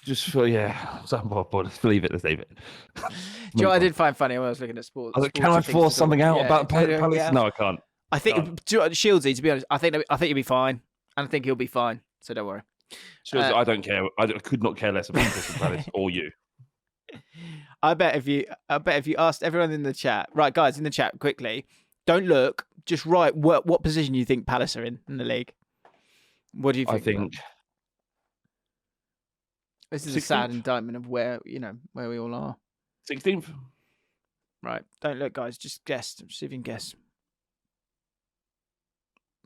just for I'm bored. Let's leave it. Do you know what I did find funny when I was looking at sports? Can I force something out about Palace? Yeah. No, I can't. I think Shieldsy, to be honest, I think he'll be fine, and I think he'll be fine. So don't worry. Shieldsy, I don't care. I could not care less about Crystal Palace or you. I bet if you asked everyone in the chat, right, guys, in the chat, quickly, don't look, just write what position you think Palace are in the league. What do you think? I think this is 16th? A sad indictment of where we all are. 16th. Right, don't look, guys. Just guess. See if you can guess.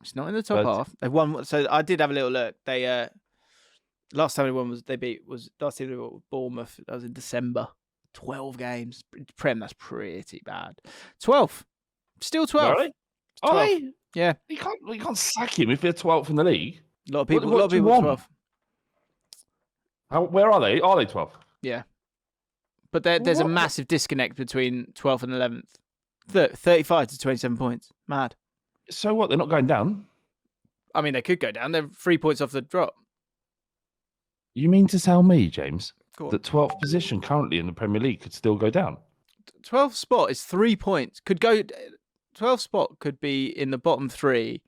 It's not in the top half. They've won. So I did have a little look. They last time they won was last time they won with Bournemouth. That was in December. 12 games. Prem, that's pretty bad. 12th. Still 12th. Really? Are they? Yeah. You can't sack him if they're 12th in the league. A lot of people 12th. Where are they? Are they 12th? Yeah. But there's a massive disconnect between 12th and 11th. 35 to 27 points. Mad. So what? They're not going down? I mean, they could go down. They're 3 points off the drop. You mean to tell me, James, that 12th position currently in the Premier League could still go down? 12th spot is 3 points. 12th spot could be in the bottom three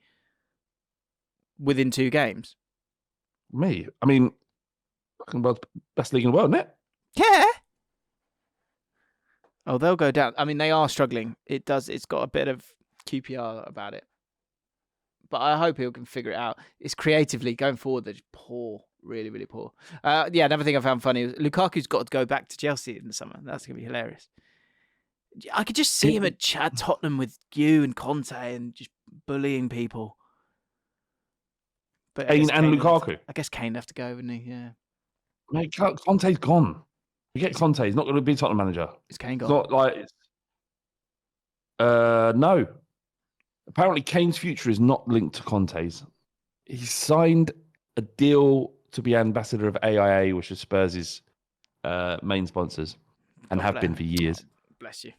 within 2 games. I mean, best league in the world, isn't it? Yeah. Oh, they'll go down. I mean, they are struggling. It's got a bit of QPR about it. But I hope he can figure it out. It's creatively going forward. They're just poor. Really, really poor. Another thing I found funny was Lukaku's got to go back to Chelsea in the summer. That's going to be hilarious. I could just see him at Tottenham with you and Conte and just bullying people. But Kane and Lukaku. I guess Kane have to go, wouldn't he? Yeah. Mate, Conte's gone. Forget Conte. He's not going to be Tottenham manager. Is Kane gone? It's not like... no. Apparently, Kane's future is not linked to Conte's. He signed a deal to be ambassador of AIA, which is Spurs' main sponsors, and have been for years. Bless you.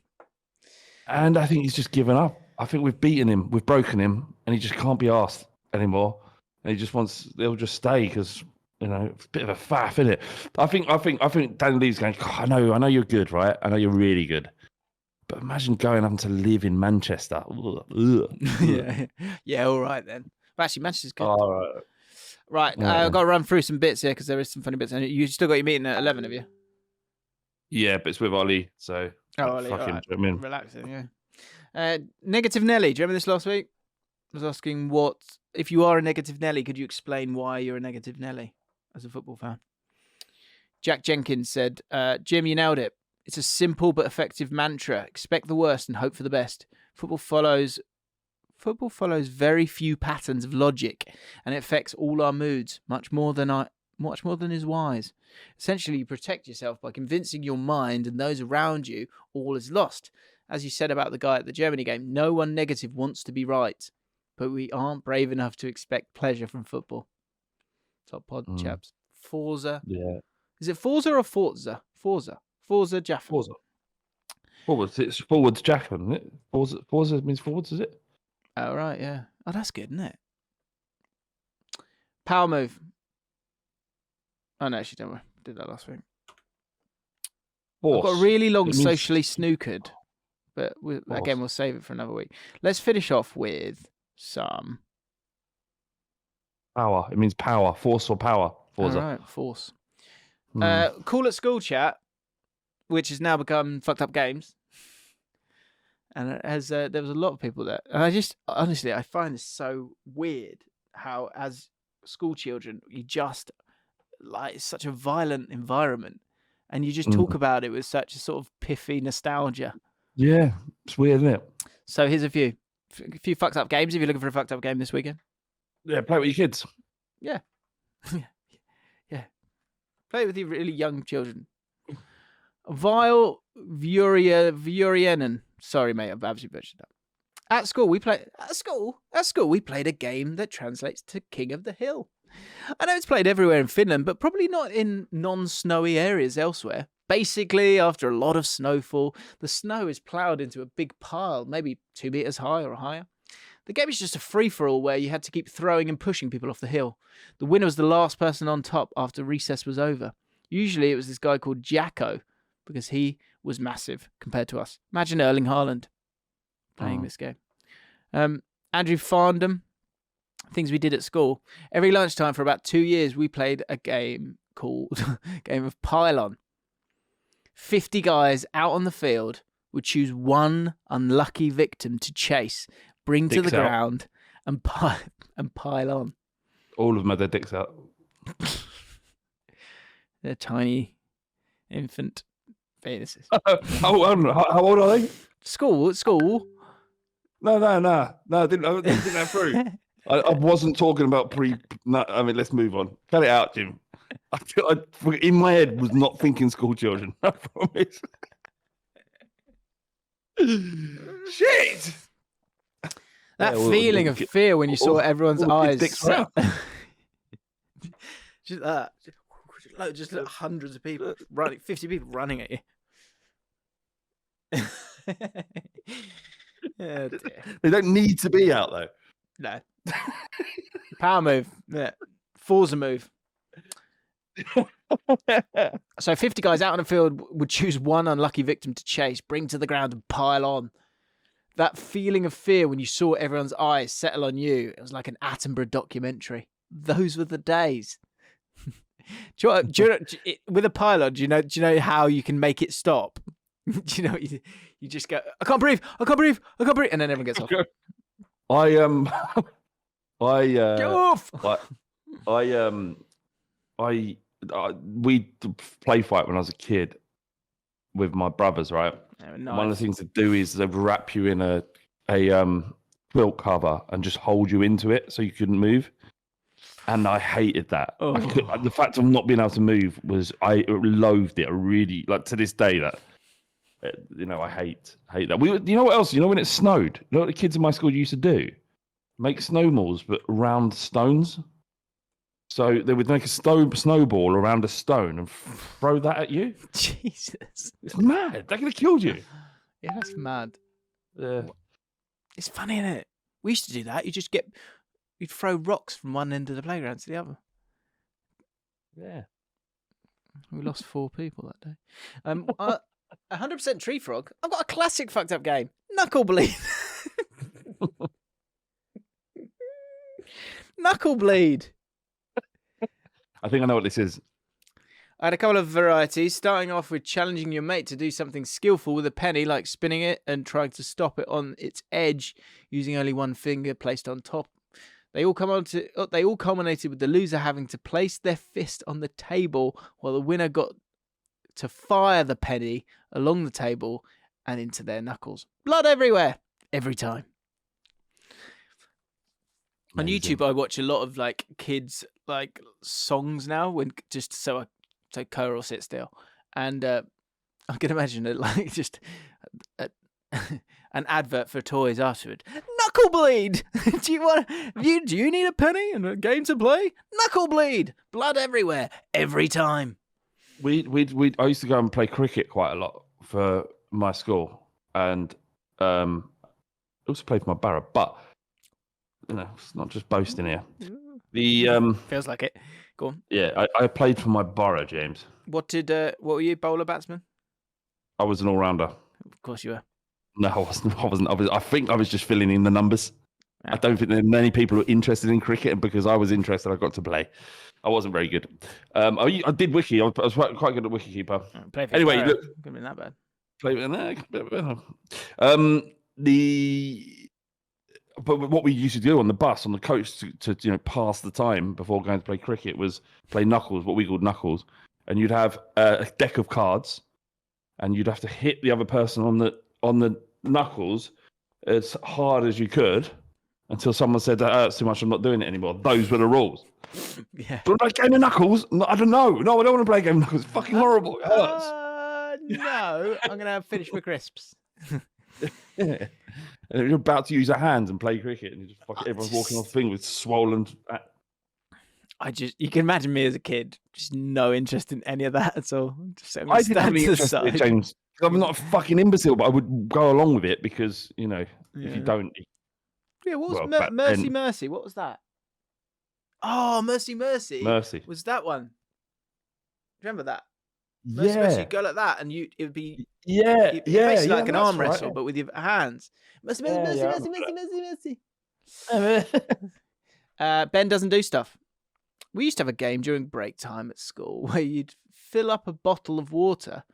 And I think he's just given up. I think we've beaten him, we've broken him, and he just can't be asked anymore. And he just they'll just stay because, it's a bit of a faff, isn't it? I think Danny Lee's going, I know you're good, right? I know you're really good. But imagine having to live in Manchester. Yeah, all right then. Well, actually, Manchester's good. All right. Right, I've got to run through some bits here because there is some funny bits. And you still got your meeting at 11, have you? Yeah, but it's with Ollie, so Ollie, fuck him. right. Do you know what I mean? Relaxing, yeah. Negative Nelly. Do you remember this last week? I was asking if you are a negative Nelly, could you explain why you're a negative Nelly as a football fan? Jack Jenkins said, Jim, you nailed it. It's a simple but effective mantra. Expect the worst and hope for the best. Football follows very few patterns of logic, and it affects all our moods much more than is wise. Essentially, you protect yourself by convincing your mind and those around you all is lost. As you said about the guy at the Germany game, no one negative wants to be right, but we aren't brave enough to expect pleasure from football. Top pod chaps. Forza. Yeah. Is it Forza or Forza? Forza Jaffa. Forza. Forwards. It's forwards Jaffa, isn't it? Forza means forwards, is it? Oh, right, yeah. Oh, that's good, isn't it? Power move. Oh, no, actually, don't worry. I did that last week. Force. I've got a really long socially snookered, but again, we'll save it for another week. Let's finish off with some... Power. It means power. Force or power. Forza. All right, force. Cool at School chat, which has now become Fucked Up Games. And there was a lot of people there. And I find this so weird how, as school children, you just it's such a violent environment, and you just talk about it with such a sort of piffy nostalgia. Yeah, it's weird, isn't it? So here's a few fucked up games. If you're looking for a fucked up game this weekend, Yeah, play with your kids. Yeah. Yeah. Play it with your really young children. Vile Vurienen. Sorry, mate, I've absolutely butchered that. At school, we played a game that translates to King of the Hill. I know it's played everywhere in Finland, but probably not in non-snowy areas elsewhere. Basically, after a lot of snowfall, the snow is ploughed into a big pile, maybe 2 meters high or higher. The game is just a free-for-all where you had to keep throwing and pushing people off the hill. The winner was the last person on top after recess was over. Usually it was this guy called Jacko, because he was massive compared to us. Imagine Erling Haaland playing this game. Andrew Farndham, things we did at school. Every lunchtime for about 2 years, we played a game called Game of Pylon. 50 guys out on the field would choose one unlucky victim to chase, bring to the ground, and pile on. All of them had their dicks out. They're tiny infant penises. How old are they? School. No, I didn't think that through. I wasn't talking about let's move on. Cut it out, Jim. I in my head was not thinking school children. I promise. Shit! That feeling of fear when you saw everyone's eyes. Just hundreds of people running, 50 people running at you. Oh, they don't need to be out though. No. Power move. Yeah. Forza move. So 50 guys out on the field would choose one unlucky victim to chase, bring to the ground and pile on. That feeling of fear when you saw everyone's eyes settle on you, it was like an Attenborough documentary. Those were the days. With a pylon, do you know how you can make it stop? Do you know, you just go, I can't breathe, and then everyone gets off. Get off! We play fight when I was a kid with my brothers, right? Oh, nice. One of the things to do is they wrap you in a quilt cover and just hold you into it so you couldn't move. And I hated that. Oh. The fact of not being able to move I loathed it. I really, like, to this day, that I hate that. You know what else? You know when it snowed? You know what the kids in my school used to do? Make snowballs, but round stones. So they would make a snowball around a stone and throw that at you. Jesus, it's mad. That could have killed you. Yeah, that's mad. Yeah, it's funny, isn't it? We used to do that. You'd throw rocks from one end of the playground to the other. Yeah, we lost 4 people that day. 100% tree frog. I've got a classic fucked up game. Knuckle bleed. Knuckle bleed. I think I know what this is. I had a couple of varieties, starting off with challenging your mate to do something skillful with a penny, like spinning it and trying to stop it on its edge using only one finger placed on top. They all culminated with the loser having to place their fist on the table while the winner got to fire the penny along the table and into their knuckles. Blood everywhere, every time. Amazing. On YouTube, I watch a lot of like kids like songs now, when just so Cora sit still, and I can imagine it like just an advert for toys afterward. Knuckle bleed. Do you need a penny and a game to play? Knuckle bleed. Blood everywhere, every time. I used to go and play cricket quite a lot for my school, and I also played for my borough, but it's not just boasting here. Feels like it. Go on. Yeah, I played for my borough, James. What were you, bowler, batsman? I was an all-rounder. Of course you were. No, I wasn't. I think I was just filling in the numbers. Yeah. I don't think there are many people who are interested in cricket, and because I was interested, I got to play. I wasn't very good. I did wiki. I was quite good at wicketkeeper. Anyway, look, couldn't be that bad. Play with But what we used to do on the bus, on the coach, to pass the time before going to play cricket was play knuckles, what we called knuckles, and you'd have a deck of cards, and you'd have to hit the other person on the knuckles as hard as you could until someone said that hurts too much. I'm not doing it anymore. Those were the rules. Yeah. Do you want to play a game of knuckles? No, I don't know. No, I don't want to play a game of knuckles. It's fucking horrible. It hurts. No, I'm gonna have finish my crisps. Yeah. And you're about to use your hands and play cricket, and everyone's walking off the thing with swollen. You can imagine me as a kid, just no interest in any of that at all. I didn't have any interest in it, James. I'm not a fucking imbecile, but I would go along with it because if you don't. Yeah, what was Mercy? What was that? Oh, Mercy. Mercy. Was that one? Remember that? Mercy, go like that, and it would be basically like an arm wrestle, but with your hands. Mercy. Ben doesn't do stuff. We used to have a game during break time at school where you'd fill up a bottle of water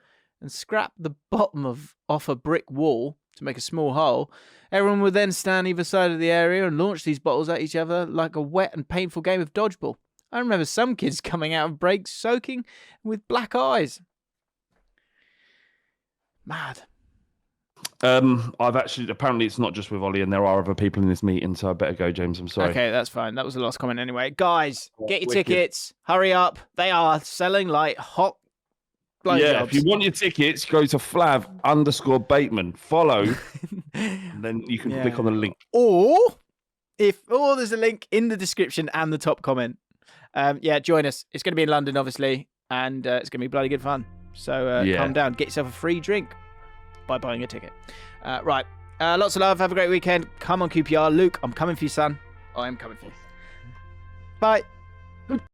and scrap the bottom off a brick wall to make a small hole. Everyone would then stand either side of the area and launch these bottles at each other like a wet and painful game of dodgeball. I remember some kids coming out of breaks soaking with black eyes. Mad. Apparently it's not just with Ollie, and there are other people in this meeting, so I better go, James. I'm sorry. Okay, that's fine. That was the last comment anyway. Guys, get your tickets. Hurry up. They are selling like hot blowjobs. Yeah, if you want your tickets, go to Flav_Bateman. Follow, and then you can click on the link. Or there's a link in the description and the top comment. Join us. It's going to be in London, obviously, and it's going to be bloody good fun. So calm down. Get yourself a free drink by buying a ticket. Right. Lots of love. Have a great weekend. Come on, QPR. Luke, I'm coming for you, son. I am coming for you. Bye.